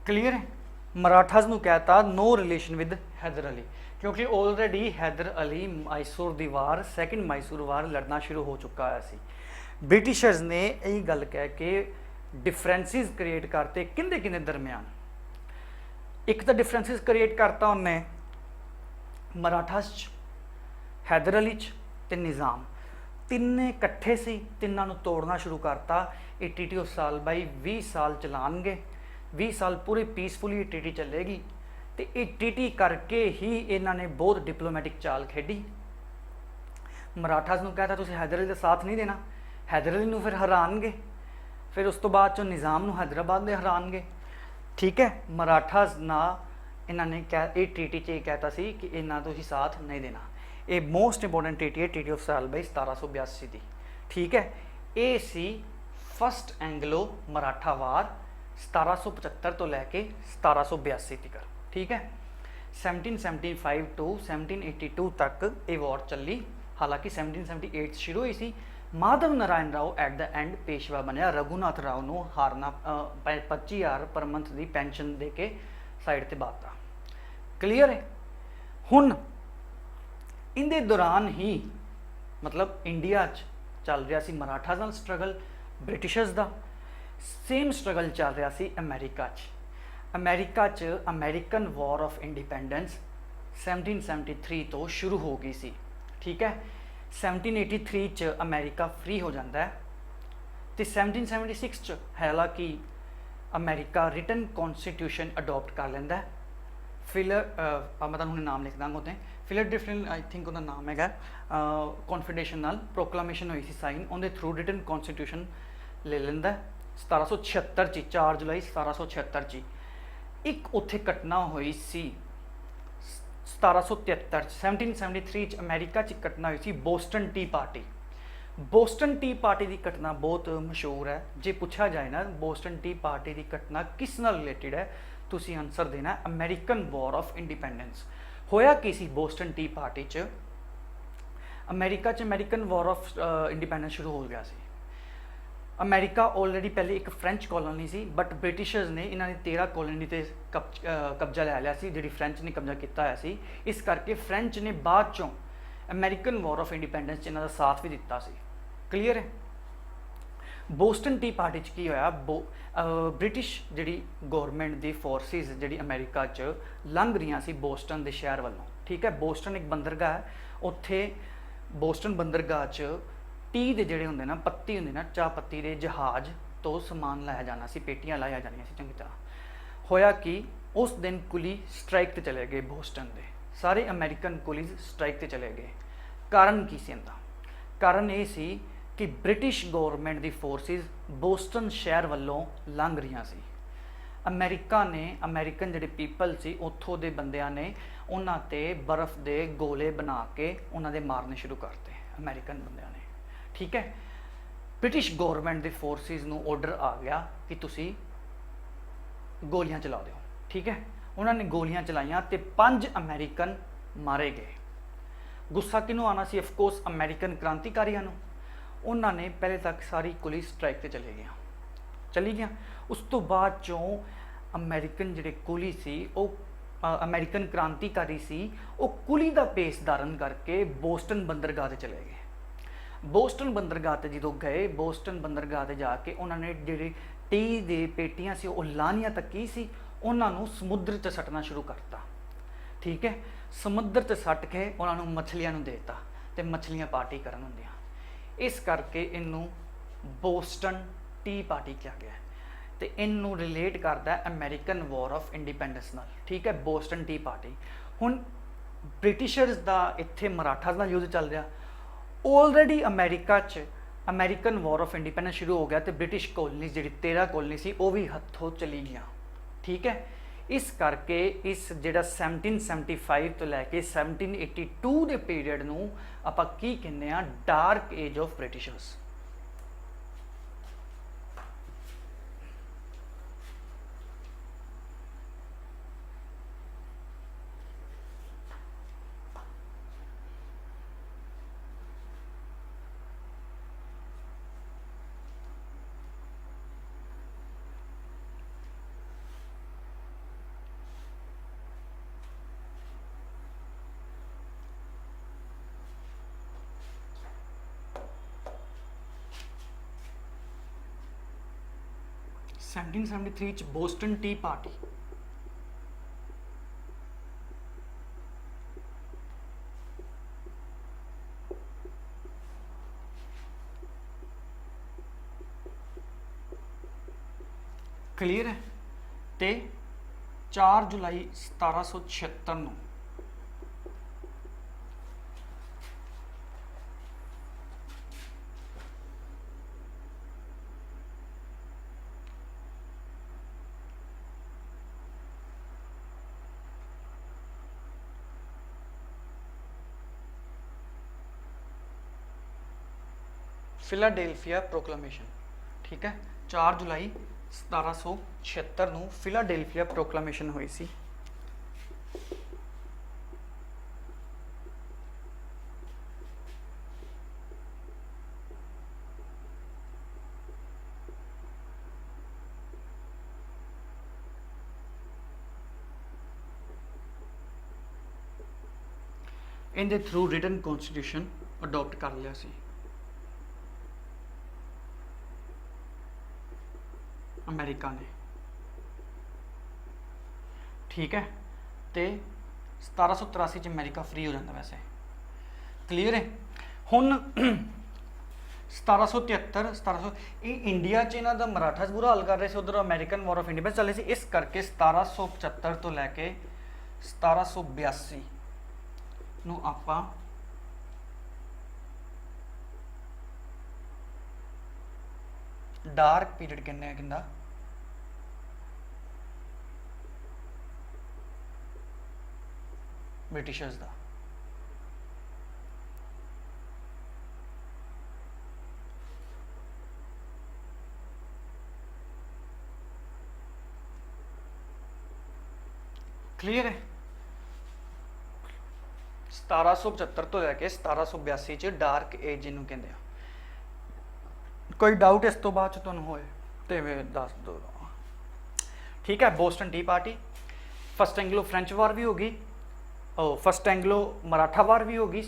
Clear है, मराठास नूं कहता no relation with Hyder Ali, क्योंकि ऑलरेडी हैदर अली मैसूर दी वार, सैकेंड मैसूर वार लड़ना शुरू हो चुका है सी। ब्रिटिशर्स ने यही गल कह के डिफरेंसिस क्रिएट करते किंदे किंदे दरम्यान। एक तो डिफरेंसिस क्रिएट करता उन्हें मराठास च, हैदर अली च ते निज़ाम, तिन्ने कट्ठे सी, तिन्नां नूं तोड़ना शुरू करता। ये ट्रीटी ऑफ सालबाई 20 साल चलानगे, 20 साल पूरी पीसफुली ट्रीटी चलेगी। तो ये ट्रीटी करके ही इन्हों ने बहुत डिप्लोमैटिक चाल खेडी। मराठास नूं कहता तुसीं हैदर अली दा साथ नहीं देना, हैदर अली नूं फिर हरानगे, फिर उस तो बाद चो निज़ाम नूं हैदराबाद दे हरानगे। ठीक है, मराठास ना इन्होंने ये ट्रीटी च कहता सी कि इन्ना तुसीं साथ नहीं देना। ये मोस्ट इंपोर्टेंट ट्रीटी है, ट्रीटी ऑफ सालबाई 1782 की। ठीक है, ये सी फस्ट एंग्लो मराठा वार 1775 तो लैके 1782 तक। ठीक है, 1775 टू 1782 तक ये वॉर चली। हालांकि 1778 शुरू हुई सी। Madhav Narayan Rao at the end Peshwa बनया। रघुनाथ राव नूं हारना 25,000 पर मंथ की पेंशन दे के साइड ते बाता। क्लीयर है। हुण इनके दौरान ही मतलब इंडिया चल रहा सी मराठा नाल स्ट्रगल, ब्रिटिशर्स का सेम स्ट्रगल चल रहा सी अमेरिका च। अमेरिका च अमेरिकन वॉर ऑफ इंडिपेंडेंस 1773 तो शुरू हो गई सी। ठीक है, 1783 च अमेरिका फ्री हो जाता है, तो 1776 च हालांकि अमेरिका रिटन कॉन्स्टिट्यूशन अडोप्ट कर लेंदा है। मैं तुहानूं नाम लिख दांगा उत्ते, फिलाडेल्फिया आई थिंक उहदा नाम है। कॉन्फेडरेशन नाल प्रोक्लामेशन हुई सी साइन, उहदे थ्रू रिटन कॉन्स्टिट्यूशन ले लेंदा है 1776 च, 4 जुलाई 1776 च। एक उत्थे घटना हुई सी 1773 1773 च अमेरिका च घटना हुई सी Boston tea party. Boston tea party की घटना बहुत मशहूर है। जे पूछा जाए ना बोस्टन टी पार्टी की घटना किस नाल रिलेटिड है, तुसी आंसर देना अमेरिकन वॉर ऑफ इंडिपेंडेंस। होया की सी बोस्टन टी पार्टी च, अमेरिका च अमेरिकन वॉर ऑफ इंडिपेंडेंस शुरू हो गया सी। अमेरिका ऑलरेडी पहले एक फ्रेंच कॉलोनी सी, बट ब्रिटिशर्स ने इन्होंने 13 कॉलोनी ते कब्जा लै लिया सी, जिहड़ी फ्रेंच ने कब्जा किया है सी। इस करके फ्रेंच ने बाद चों अमेरिकन वॉर ऑफ इंडिपेंडेंस च इन्हां दा साथ भी दिता सी। क्लीयर है। बोस्टन टी पार्टी च की होया, ब्रिटिश जिहड़ी गौरमेंट दी फोर्सिस जिहड़ी अमेरिका च लंघ रही सी बोस्टन दे शहर वालों। ठीक है, बोस्टन एक बंदरगाह है, उत्थे बोस्टन बंदरगाह च टी दे जिहड़े हुंदे ना पत्ती हुंदे ना, चाह पत्ती दे जहाज़ तो समान लाया जाना सी, पेटियां लाया जानियां सी चंगी तरह। होया कि उस दिन कुली स्ट्राइक ते चले गए बोस्टन दे, सारे अमेरिकन कुलीज स्ट्राइक ते चले गए। कारण की सी इहदा? कारण ये सी कि ब्रिटिश गौरमेंट दी फोर्सिस बोस्टन शहर वालों लंघ रही सी। अमेरिका ने अमेरिकन जिहड़े पीपल सी उत्थों दे बंदियां ने उन्हां ते बर्फ दे गोले बना के उन्हां दे मारने शुरू करते अमेरिकन बंदियां ने। ठीक है, ब्रिटिश गौरमेंट दे फोर्सिस नूं ऑर्डर आ गया कि तुसी गोलियां चला दो। ठीक है, उन्होंने गोलियां चलाइयां ते 5 अमेरिकन मारे गए। गुस्सा किनू आना सी? ऑफकोर्स अमेरिकन क्रांतिकारियों नूं। उन्होंने पहले तक सारी पुलिस स्ट्राइक ते चली गया। उस तो बाद चों अमेरिकन जिहड़े कुली सी वो अमेरिकन क्रांतिकारी सी, वो कुली का भेस धारण करके बोस्टन बंदरगाह ते चले गए। ਬੋਸਟਨ ਬੰਦਰਗਾਹ ਤੇ ਜਦੋਂ ਗਏ, ਬੋਸਟਨ ਬੰਦਰਗਾਹ ਤੇ ਜਾ ਕੇ ਉਹਨਾਂ ਨੇ ਜਿਹੜੀ ਟੀ ਦੇ ਪੇਟੀਆਂ ਸੀ ਉਹ ਲਾਣੀਆਂ ਤੱਕ ਕੀ ਸੀ, ਉਹਨਾਂ ਨੂੰ ਸਮੁੰਦਰ 'ਚ ਸੱਟਣਾ ਸ਼ੁਰੂ ਕਰਤਾ। ਠੀਕ ਹੈ, ਸਮੁੰਦਰ 'ਚ ਸੱਟ ਕੇ ਉਹਨਾਂ ਨੂੰ ਮੱਛਲੀਆਂ ਨੂੰ ਦੇਤਾ ਤੇ ਮੱਛਲੀਆਂ ਪਾਰਟੀ ਕਰਨ ਹੁੰਦੀਆਂ, ਇਸ ਕਰਕੇ ਇਹਨੂੰ ਬੋਸਟਨ ਟੀ ਪਾਰਟੀ ਕਿਹਾ ਗਿਆ ਤੇ ਇਹਨੂੰ ਰਿਲੇਟ ਕਰਦਾ ਅਮਰੀਕਨ ਵਾਰ ਆਫ ਇੰਡੀਪੈਂਡੈਂਸ ਨਾਲ। ਠੀਕ ਹੈ, ਬੋਸਟਨ ਟੀ ਪਾਰਟੀ। ਹੁਣ ਬ੍ਰਿਟਿਸ਼ਰਸ ਦਾ ਇੱਥੇ ਮਰਾਠਾਸ ਦਾ ਯੁੱਧ ਚੱਲ ਰਿਹਾ, ਆਲਰੇਡੀ ਅਮਰੀਕਾ 'ਚ ਅਮਰੀਕਨ ਵਾਰ ਆਫ ਇੰਡੀਪੈਂਡੈਂਸ ਸ਼ੁਰੂ ਹੋ ਗਿਆ ਤੇ ਬ੍ਰਿਟਿਸ਼ ਕੋਲਨੀ ਜਿਹੜੀ 13 ਕੋਲਨੀ ਸੀ ਉਹ ਵੀ ਹੱਥੋਂ ਚਲੀ ਗਈਆਂ। ਠੀਕ ਹੈ, ਇਸ ਕਰਕੇ ਇਸ ਜਿਹੜਾ 1775 ਤੋਂ ਲੈ ਕੇ 1782 ਦੇ ਪੀਰੀਅਡ ਨੂੰ ਆਪਾਂ ਕੀ ਕਹਿੰਦੇ ਆ, dark age of Britishers. Seventeen 73 ਚ ਬੋਸਟਨ ਟੀ ਪਾਰਟੀ। ਕਲੀਅਰ ਹੈ, ਤੇ 4 ਜੁਲਾਈ 1776 ਨੂੰ ਫਿਲਾਡੇਲਫੀਆ ਪ੍ਰੋਕਲਾਮੇਸ਼ਨ। ਠੀਕ ਹੈ, 4 ਜੁਲਾਈ 1776 ਨੂੰ ਫਿਲਾਡੇਲਫੀਆ ਪ੍ਰੋਕਲਾਮੇਸ਼ਨ ਹੋਈ ਸੀ। ਇਹਦੇ ਥਰੂ ਰਿਟਨ ਕਨਸਟੀਟਿਊਸ਼ਨ ਅਡਾਪਟ ਕਰ ਲਿਆ ਸੀ ਅਮਰੀਕਾ ਨੇ। ਠੀਕ ਹੈ, ਤੇ 1783 ਚ ਅਮਰੀਕਾ ਫ੍ਰੀ ਹੋ ਜਾਂਦਾ ਵੈਸੇ। ਕਲੀਅਰ ਹੈ। ਹੁਣ 1773 1700 ਇਹ ਇੰਡੀਆ 'ਚ ਇਹਨਾਂ ਦਾ ਮਰਾਠਾਸ ਬੁਰਾ ਹਾਲ ਕਰ ਰਹੇ ਸੀ, ਉਧਰ ਅਮਰੀਕਨ ਵਾਰ ਆਫ ਇੰਡੀਪੈਂਡੈਂਸ ਚੱਲ ਰਹੀ ਸੀ, ਇਸ ਕਰਕੇ 1775 ਤੋਂ ਲੈ ਕੇ 1782 ਨੂੰ ਆਪਾਂ ਡਾਰਕ ਪੀਰੀਅਡ ਕਹਿੰਦੇ ਆ ਕਿੰਦਾ, ਬ੍ਰਿਟਿਸ਼ਰਸ ਦਾ। ਕਲੀਅਰ ਹੈ। 1775 ਤੋਂ ਲੈ ਕੇ 1782 ਚ ਡਾਰਕ ਏਜ ਇਹਨੂੰ ਕਹਿੰਦੇ ਆ। ਕੋਈ ਡਾਊਟ ਇਸ ਤੋਂ ਬਾਅਦ ਚ ਤੁਹਾਨੂੰ ਹੋਏ ਤੇ ਮੈਂ ਦੱਸ ਦੋ। ਠੀਕ ਹੈ, Boston tea party, first Anglo French war ਵੀ ਹੋ ਗਈ, ਫਸਟ ਐਂਗਲੋ ਮਰਾਠਾ ਵਾਰ ਵੀ ਹੋ ਗਈ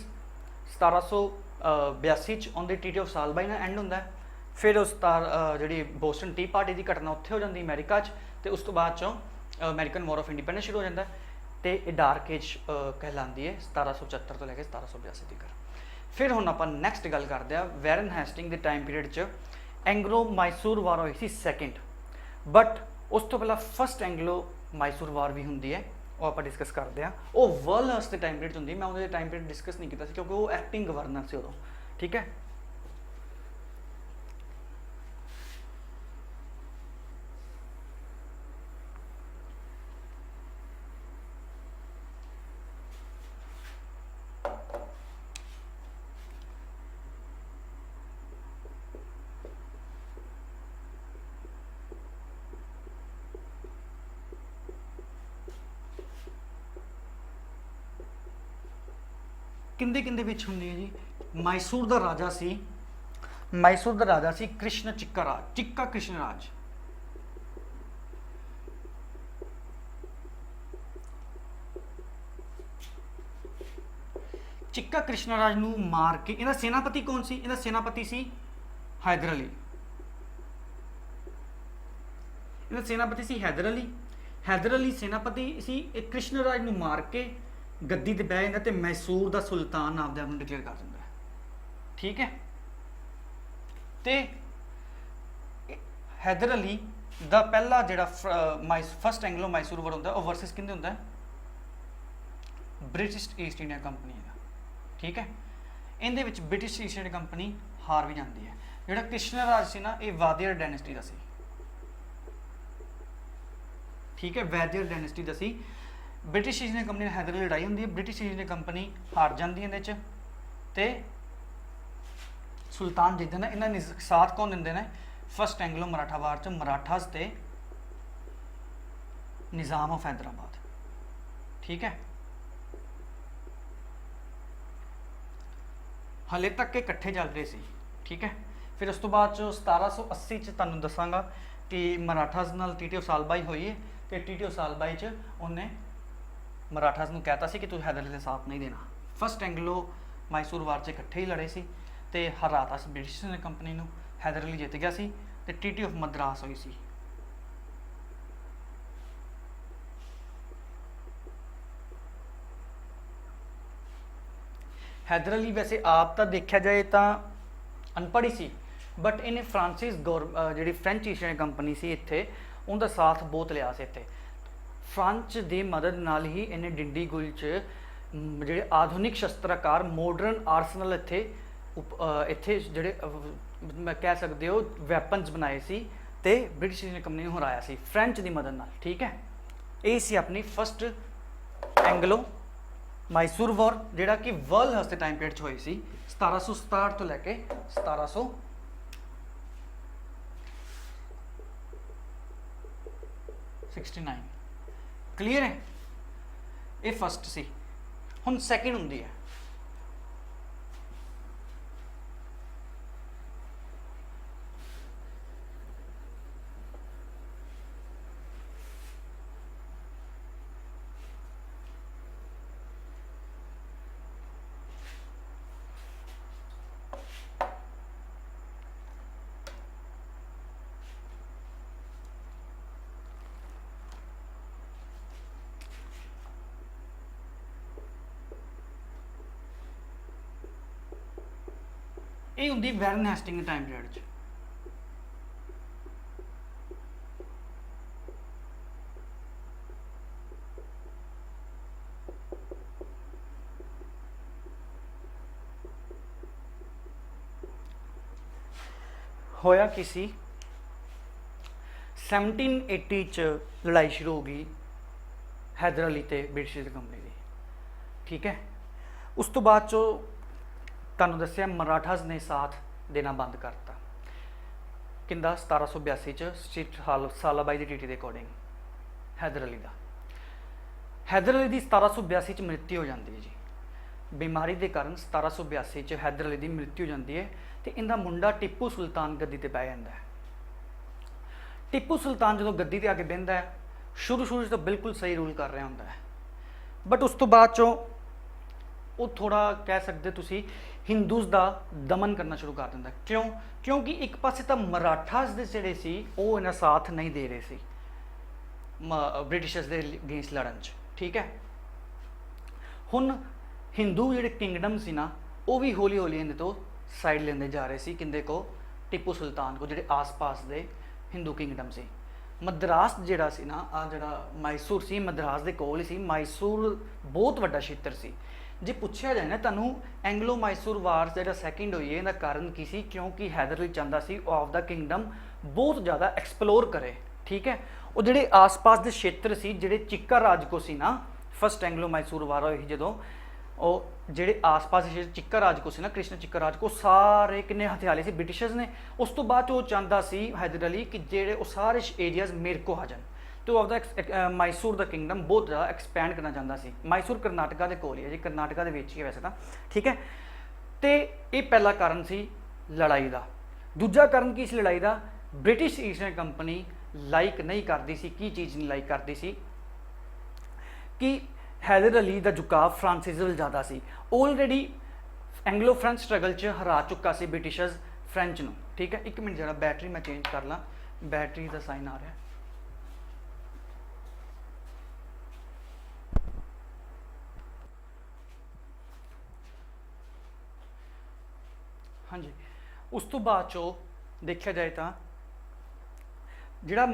1782 ਚ ਉਹਦੇ ਟ੍ਰੀਟੀ ਆਫ ਸਾਲਬਾਈ ਨਾਲ ਐਂਡ ਹੁੰਦਾ। ਫਿਰ ਉਸ ਜਿਹੜੀ ਬੋਸਟਨ ਟੀ ਪਾਰਟੀ ਦੀ ਘਟਨਾ ਉੱਥੇ ਹੋ ਜਾਂਦੀ ਅਮਰੀਕਾ 'ਚ, ਤੇ ਉਸ ਤੋਂ ਬਾਅਦ ਚੋਂ ਅਮਰੀਕਨ ਵਾਰ ਆਫ ਇੰਡੀਪੈਂਡੈਂਸ ਸ਼ੁਰੂ ਹੋ ਜਾਂਦਾ ਤੇ ਇਹ ਡਾਰਕ ਏਜ ਕਹਿਲਾਉਂਦੀ ਹੈ 1774 ਤੋਂ ਲੈ ਕੇ 1782 ਤੱਕ। ਫਿਰ ਹੁਣ ਆਪਾਂ ਨੈਕਸਟ ਗੱਲ ਕਰਦੇ ਹਾਂ ਵੈਰਨ ਹੈਸਟਿੰਗ ਦੇ ਟਾਈਮ ਪੀਰੀਅਡ 'ਚ ਐਂਗਲੋ ਮਾਈਸੂਰ ਵਾਰ ਹੋਈ ਸੀ ਸੈਕਿੰਡ, ਬਟ ਉਸ ਤੋਂ ਪਹਿਲਾਂ ਫਸਟ ਐਂਗਲੋ ਮਾਈਸੂਰ ਵਾਰ ਵੀ ਹੁੰਦੀ ਹੈ, ਉਹ ਆਪਾਂ ਡਿਸਕਸ ਕਰਦੇ ਹਾਂ। ਉਹ ਵਰਲਹਰਸ ਦੇ ਟਾਈਮ ਪੀਰੀਅਡ 'ਚ ਹੁੰਦੀ, ਮੈਂ ਉਹਦੇ ਟਾਈਮ ਪੀਰੀਅਡ ਡਿਸਕਸ ਨਹੀਂ ਕੀਤਾ ਸੀ ਕਿਉਂਕਿ ਉਹ ਐਕਟਿੰਗ ਗਵਰਨਰ ਸੀ ਉਦੋਂ। ਠੀਕ ਹੈ, ਕਿੰਦੇ ਕਿੰਦੇ ਵਿੱਚ ਹੁੰਦੀ ਹੈ ਜੀ। ਮਾਈਸੂਰ ਦਾ ਰਾਜਾ ਸੀ, ਮਾਈਸੂਰ ਦਾ ਰਾਜਾ ਸੀ ਕ੍ਰਿਸ਼ਨ ਚਿੱਕਾ ਰਾਜ, ਚਿੱਕਾ ਕ੍ਰਿਸ਼ਨ ਰਾਜ। चिक्का कृष्णराज नूं मार के, इहदा सेनापति कौन सी? इहदा सेनापति सी हैदर अली। इहदा सेनापति सी हैदर अली। हैदर अली सेनापति सी, कृष्णराज नूं मार के गद्दी ते बह जांदा ते मैसूर दा सुल्तान आपदे आप नूं डिक्लेयर कर दिंदा है। ठीक है, ते हैदर अली दा पहला जिहड़ा फस्ट एंग्लो मैसूर वार हुंदा है वर्सिस किंदे हुंदा है? ब्रिटिश ईस्ट इंडिया कंपनी का। ठीक है, इहदे विच ब्रिटिश ईस्ट इंडिया कंपनी हार भी जाती है। जिहड़ा कृष्णराज सी ना, ये वादियर डायनेस्टी का सी। ठीक है, वादियर डायनेस्टी का सी। ब्रिटिश ईस्ट इंडिया कंपनी ने हैदर अली लड़ाई होंदी है, ब्रिटिश ईस्ट इंडिया कंपनी हार जाती है इहदे ते सुल्तान जितदे ने। इन्हां ने साथ कौन दिंदे ने? फस्ट एंग्लो मराठा वार च मराठास ते निज़ाम ऑफ हैदराबाद। ठीक है, हले तक के इकट्ठे चल रहे सी। ठीक है, फिर उस तो बाद 1780 च तुहानूं दसांगा कि मराठास नाल टीटी सालबाई हुई है, तो टीटी सालबाई च उन्हें मराठास नूं कहता सी कि तू हैदर अली का साथ नहीं देना। फस्ट एंग्लो मैसूर वार च इकट्ठे ही लड़े सी ते हराता सी ब्रिटिश कंपनी नूं। हैदर अली जित गया सी ते टीटी ऑफ मद्रास हुई सी। हैदर अली वैसे आप तो देखा जाए तो अनपढ़ ही सी, बट इन्हें फ्रांसिस जी फ्रेंच ईस्ट इंडिया कंपनी सी इत्थे, उनका साथ बहुत लिया से इत्थे। फ्रांच की मदद नाल ही इन्हें डिंडीगुल च ਜਿਹੜੇ आधुनिक शस्त्राकार मॉडर्न आर्सनल इत्थे इत्थे ਜਿਹੜੇ मैं कह सकते हो वैपन्स बनाए सी ते ब्रिटिश ईस्ट इंडिया कंपनी ने हराया सी फ्रेंच की मदद नाल। ठीक है, ये सी अपनी फस्ट एंग्लो मैसूर वॉर, जिहड़ा कि वर्ल्ड हस के टाइम पीरियड हुई सी 1767 तो लैके 1769। क्लीयर है, ये फस्ट सी। हुण सैकेंड हुंदी है ये होंगी वैरन हेस्टिंग टाइम पीरियड च। होया कि सी 1780 च लड़ाई शुरू हो गई हैदर अली ते ब्रिटिश कंपनी की। ठीक है, उस तो बाद चो तुहानूं दस्सिया मराठास ने साथ देना बंद करता। किंदा 1782 च सालाबाई की टीटी के अकॉर्डिंग हैदर अली का। हैदर अली की 1782 च मृत्यु हो जाती है जी, बीमारी के कारण 1782 च हैदर अली की मृत्यु हो जाती है। तो इनका मुंडा टिप्पू सुल्तान गद्दी ते बह जाता है। टिप्पू सुल्तान जो गद्दी ते आके बहता है, शुरू तो बिल्कुल सही रूल कर रहा होंदा है, बट उस तो बाद चो वो थोड़ा कह सकते तुसी हिंदूज का दमन करना शुरू कर दिंदा। क्यों? क्योंकि एक पासे तो मराठास दे जिहड़े सी वो इन्हां साथ नहीं दे रहे सी ब्रिटिशर्स के अगेंस्ट लड़न च। ठीक है, हुण हिंदू जिहड़े किंगडम सी ना, वो भी हौली हौली इन्हें तो साइड लेंदे जा रहे सी किंदे को? टिप्पू सुल्तान को, जिहड़े आस पास दे हिंदू किंगडम सी। मद्रास जिहड़ा सी ना, आ जिहड़ा मैसूर सी, मद्रास दे कोल ही सी। मैसूर बहुत वड्डा क्षेत्र सी। जे पूछा जाए ना तुहानूं एंग्लो मैसूर वार जिहड़ा सैकेंड हुई है, इहदा कारण की सी? क्योंकि हैदर अली चाहता सी वो आपदा किंगडम बहुत ज़्यादा एक्सप्लोर करे। ठीक है, वो जिहड़े आस पास के क्षेत्र सी, जिहड़े चिक्का राज को सी ना, फस्ट एंग्लो मैसूर वार हुई जदों, वो जिहड़े आस पास चिक्का राज को सी ना, कृष्ण चिक्का राज को सारे किन्ने हथियारे सी ब्रिटिशर्स ने। उस तो बाद वो चाहता सी हैदर अली कि जेड़े वो सारे एरियाज मेरे को आ जाए, तो आपका मैसूर का किंगडम बहुत ज़्यादा एक्सपैंड करना चाहता सी। मैसूर कर्नाटका के कोल ही है जी, कर्नाटका के विच ही है वैसे तो। ठीक है, तो ये पहला कारण सी लड़ाई का। दूजा कारण की इस लड़ाई का? British east India company like नहीं करती सी, की चीज़ नहीं लाइक करती सी कि हैदर अली का झुकाव फ्रांसिस ਵੱਲ ज़्यादा सी। ऑलरेडी एंग्लो फ्रेंच स्ट्रगल च हरा चुका सी ब्रिटिशर्स फ्रेंच ਨੂੰ। ठीक है, एक मिनट जरा बैटरी मैं चेंज कर ला, बैटरी का साइन आ रहा है। हाँ जी, उस तो बाद चो देखा जाए तो जिहड़ा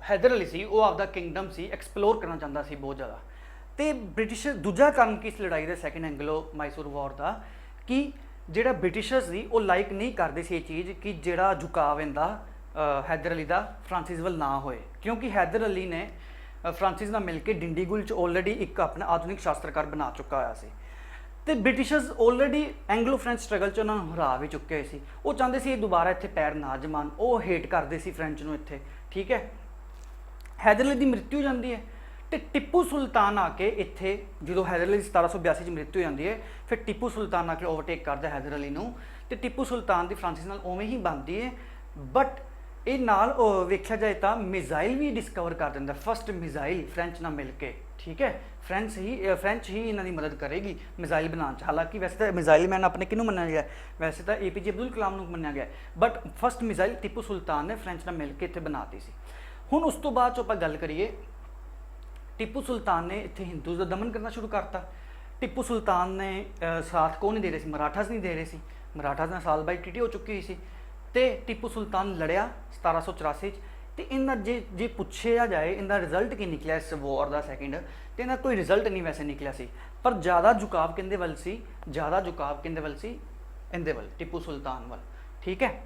हैदर अली सी वो आपदा किंगडम सी एक्सप्लोर करना चाहता सी बहुत ज़्यादा। तो ब्रिटिश दूजा कारण की इस लड़ाई का सैकेंड एंग्लो मैसूर वॉर का कि जिहड़ा ब्रिटिशर्स सी वो लाइक नहीं करते सी ये चीज़ कि जिहड़ा झुकाव इनका हैदर अली का फ्रांसिस ਵੱਲ ना होए, क्योंकि हैदर अली ने फ्रांसिस नाल मिल के डिंडीगुल च ऑलरेडी एक अपना आधुनिक शास्त्रकार बना चुका होया सी। तो Britishers already Anglo French struggle च उन्होंने हरा भी चुके सी। वो चाहते सी दोबारा इत्थे पैर ना जमान, वो हेट करते सी फ्रेंच नूं इत्थे। ठीक है, हैदर अली की मृत्यु हो जाती है तो टिप्पू सुल्तान आके इत्थे जो हैदर अली 1782 च मृत्यु हो जाती है, फिर टिप्पू सुल्तान आके ओवरटेक करता हैदर अली नूं ते टिप्पू सुल्तान की फ्रांसिस नाल उवें ही बनती है। बट ये नाल वेख्या जाए तो मिसाइल भी डिस्कवर कर दिंदा, फर्स्ट मिसाइल फ्रेंच नाल मिल के। ठीक है, फ्रेंच ही इन्हां दी मदद करेगी मिसाइल बनाने च। हालांकि वैसे तो मिसाइल मैन अपने किनू मन्निया गया, वैसे तो APJ अब्दुल कलाम नूं मन्निया गया, बट फर्स्ट मिसाइल टिप्पू सुल्तान ने फ्रेंच नाल मिल के इत्थे बनाती सी। हुण उस तो बाद आपां गल करिए, टिप्पू सुल्तान ने इत्थे हिंदूज का दमन करना शुरू करता। टिप्पू सुल्तान ने साथ कौन नहीं दे रहे सी, मराठास नहीं दे रहे सी, मराठास नाल साल बाई ट्रीटी हो चुकी हुई सी। तो टिप्पू सुल्तान लड़िया 1784 तो इन्ना जे पूछा जाए इनका रिजल्ट की निकलिया इस वॉर का सैकेंड, तो इन्हें कोई रिजल्ट नहीं वैसे निकलिया सी, पर ज़्यादा झुकाव किंदे वल सी, ज़्यादा झुकाव किंदे वल सी, इंदे वल टिप्पू सुल्तान वल। ठीक है,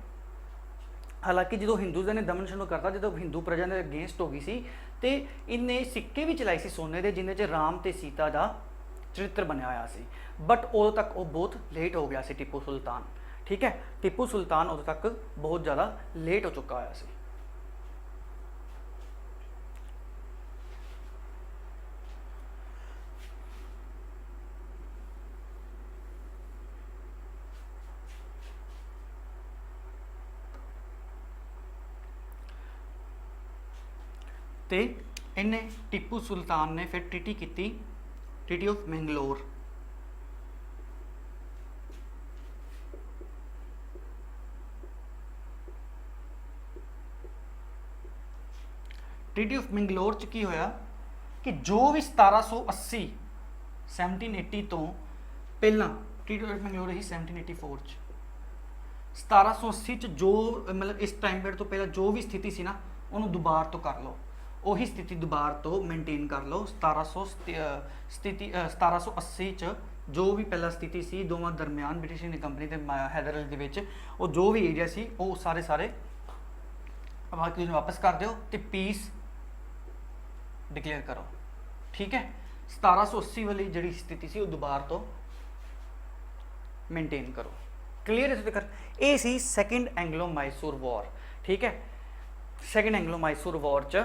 हालांकि जो हिंदूज़ ने दमन शुरू करता, जो हिंदू प्रजा ने अगेंस्ट हो गई सी, तो इन्हें सिक्के भी चलाए सी सोने के जिन्हें च राम तो सीता का चरित्र बनया होया सी। बट उदों तक वो बहुत लेट हो गया सी टिप्पू सुल्तान। ठीक है, टिप्पू सुल्तान उदों तक बहुत ज़्यादा लेट हो चुका होया सी। तो इन्हें टिप्पू सुल्तान ने फिर ट्रीटी की, treaty of Mangalore. Treaty of Mangalore च की होया कि जो भी 1780 1780 तो पहला, ट्रीटी ऑफ मैंगलोर ही 1784 च 1780 च जो मतलब इस टाइम पीरियड तो पहला जो भी स्थिति सी ना उन्होंने दोबारा तो कर लो, वही स्थिति दोबारा तो मेनटेन कर लो। 1780 च जो भी पहला स्थिति सी दोवां दरम्यान ब्रिटिश इंडियन कंपनी ते हैदर अली दे विच वो जो भी एरिया सी वो सारे बाकी वापस कर दो तो पीस डिक्लेयर करो। ठीक है, 1780 वाली जी स्थिति सी वो दोबारा तो मेनटेन करो। क्लीयर है तक ये सी सैकेंड एंग्लो मैसूर वॉर। ठीक है, सैकेंड एंग्लो मैसूर वॉर च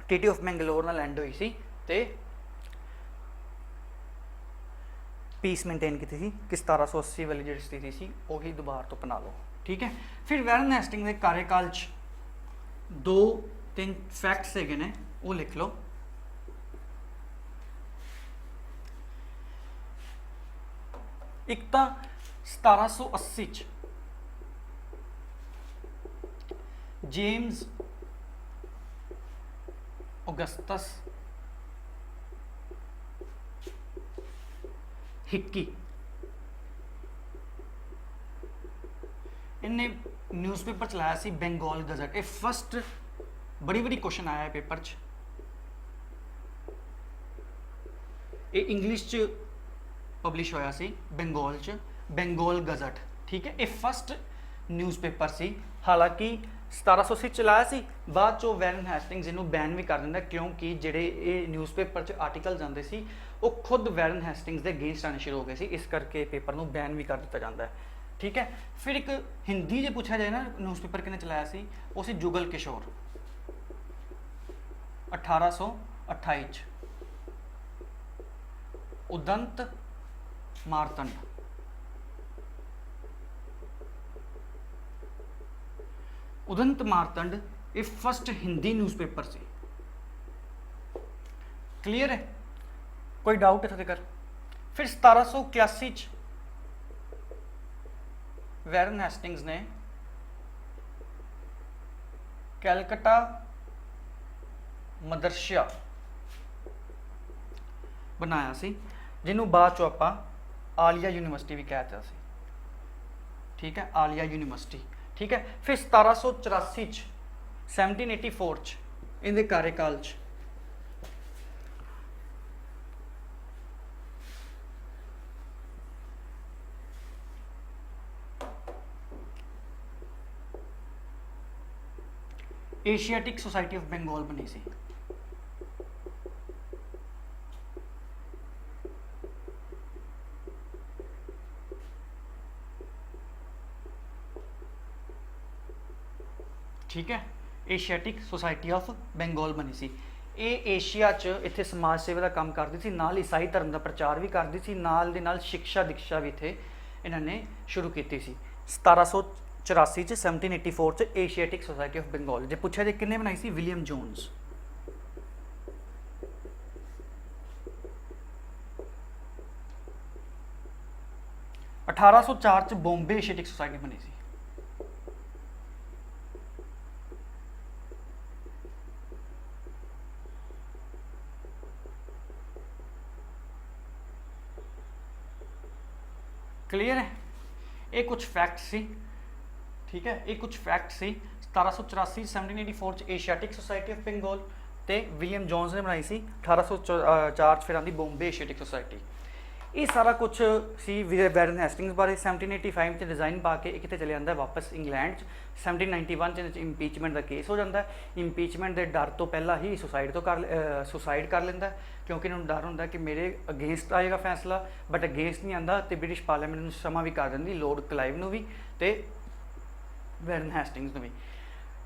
ट्रीटी ऑफ मैंगलोर नाल एंड हुई सी ते पीस मेनटेन की थी कि 1780 वाली जी स्थिति सी वही दोबारा तो अपना लो। ठीक है, फिर वैरन हेस्टिंग के कार्यकाल च 2-3 फैक्ट्स है ने वो लिख लो। एक तो 1780 च जेम्स ऑगस्टस हिक्की इन्हें न्यूज़पेपर चलाया सी बंगाल गजट। ये फर्स्ट बड़ी क्वेश्चन आया है पेपर च, ये इंग्लिश च पब्लिश होया सी बंगाल च, बंगाल गजट। ठीक है, ये फर्स्ट न्यूज़पेपर सी। हालांकि 1780 चलाया सी, बाद चो वैरन हेस्टिंग्स इनू बैन भी कर दिंदा, क्योंकि जिहड़े ये न्यूज़पेपर च आर्टिकल आते सी वो खुद वैरन हेस्टिंग्स के अगेंस्ट आने शुरू हो गए सी, इस करके पेपर नू बैन भी कर दिता जाता है। ठीक है, फिर एक हिंदी जो पूछा जाए ना न्यूज़पेपर किने चलाया सी, वो सी जुगल किशोर 1828 उदंत मारतंड उदंत मारतंड ये फर्स्ट हिंदी न्यूज़पेपर से। क्लियर है। कोई डाउट इत्थे तक? फिर 1781 च वैरन हेस्टिंग्स ने कैलकटा मदरसा बनाया सी, जिन्हों बाद चो आपां आलिया यूनीवर्सिटी भी कहते सी, ठीक है, आलिया यूनीवर्सिटी, ठीक है। फिर 1784 च 1784 च इनके कार्यकाल च एशियाटिक सोसाइटी ऑफ बंगाल बनी सी। ठीक है, एशियाटिक सोसाइटी ऑफ बंगाल बनी सी। ये एशिया च इत्थे समाज सेवा का काम करती सी, नाल ईसाई धर्म का प्रचार भी करती सी, नाल दे नाल शिक्षा दीक्षा भी इत्थे इन्होंने शुरू की सी। 1784 च 1784 च एशियाटिक सोसाइटी ऑफ बंगाल जे पूछा जे किन्ने बनाई सी? William Jones. अठारह सौ चार च बॉम्बे एशियाटिक सोसाइटी बनी सी। क्लीयर है? ये कुछ फैक्ट सी, ठीक है, ये कुछ फैक्ट सी। 1784 1784 च एशियाटिक सोसाइटी ऑफ बंगाल ते विलियम जोन्स ने बनाई सी। 1804 फिर आंदी बॉम्बे एशियाटिक सोसाइटी। ये सारा कुछ सी वैरन हेस्टिंग्स बारे। 1785 च डिज़ाइन पा के कितने चले जाता है वापस इंग्लैंड च। 1791 च इंपीचमेंट का केस हो जाता है। इंपीचमेंट के डर तो पहला ही सुसाइड कर लेंदा है, क्योंकि इन्होंने डर होंदा कि मेरे अगेंस्ट आएगा फैसला, बट अगेंस्ट नहीं आता तो ब्रिटिश पार्लीमेंट में क्षमा भी कर देंदी लॉर्ड क्लाइव नूं भी ते वैरन हेस्टिंग्स नूं भी।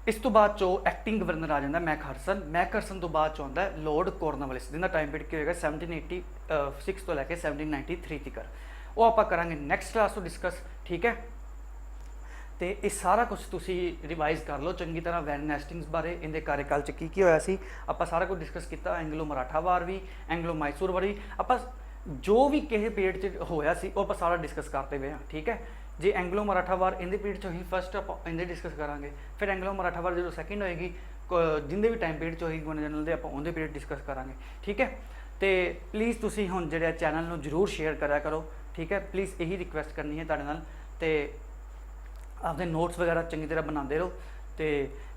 इस तो बाद चो एक्टिंग गवर्नर आ जाता मैकहरसन। मैकहरसन तो बाद चो आता है लॉर्ड कॉर्नवालिस, जिसका टाइम पीरियड क्या होगा 1786 तो लैके 1793 तक। वो आप करांगे नैक्सट क्लास तो डिस्कस, ठीक है। तो ये सारा कुछ तुसी रिवाइज कर लो चंगी तरह वैरन हेस्टिंग्स बारे, इनके कार्यकाल च की होया सी। आपां सारा कुछ डिस्कस किया, एंगलो मराठा वार भी, एंगलो मैसूर वार भी, आपां जो भी किसी पीरियड च होया सी वो आपां सारा डिस्कस करते हुए हैं, ठीक है। जे एंगलो मराठा वार इनके पीरियड चो ही फस्ट आप इन्हें डिस्कस करांगे, फिर एंगलो मराठा वार जो सैकेंड होएगी जिंदे भी टाइम पीरियड चो होएगी गवर्नर जनरल दे आपां उहदे पीरियड डिस्कस करांगे, ठीक है। तो प्लीज़ तुसी हुण जिहड़े चैनल नूं जरूर शेयर करा करो, ठीक है। प्लीज़ यही रिक्वेस्ट करनी है तुहाडे नाल, ते आपने नोट्स वगैरह चंगी तरह बनाते रहो। तो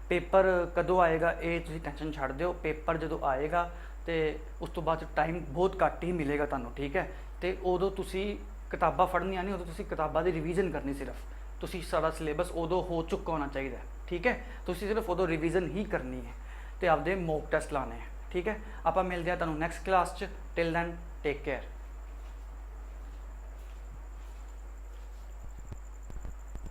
पेपर कदों आएगा ये तुसीं टेंशन छड्ड दिओ, पेपर जो आएगा तो उस तो बाद टाइम बहुत घट ही मिलेगा तुहानूं, ठीक है। तो उदों तुसीं किताबां फड़नियां नहीं, उदों तुसीं किताबां दी रिवीजन करनी, सिर्फ तुसीं सारा सिलेबस उदों हो चुका होना चाहिए, ठीक है। तुसीं सिर्फ उदों रिवीजन ही करनी है तो आपदे मॉक टेस्ट लाने हैं, ठीक है। आपां मिलदे हां तुहानूं नैक्सट क्लास च। Till then take care.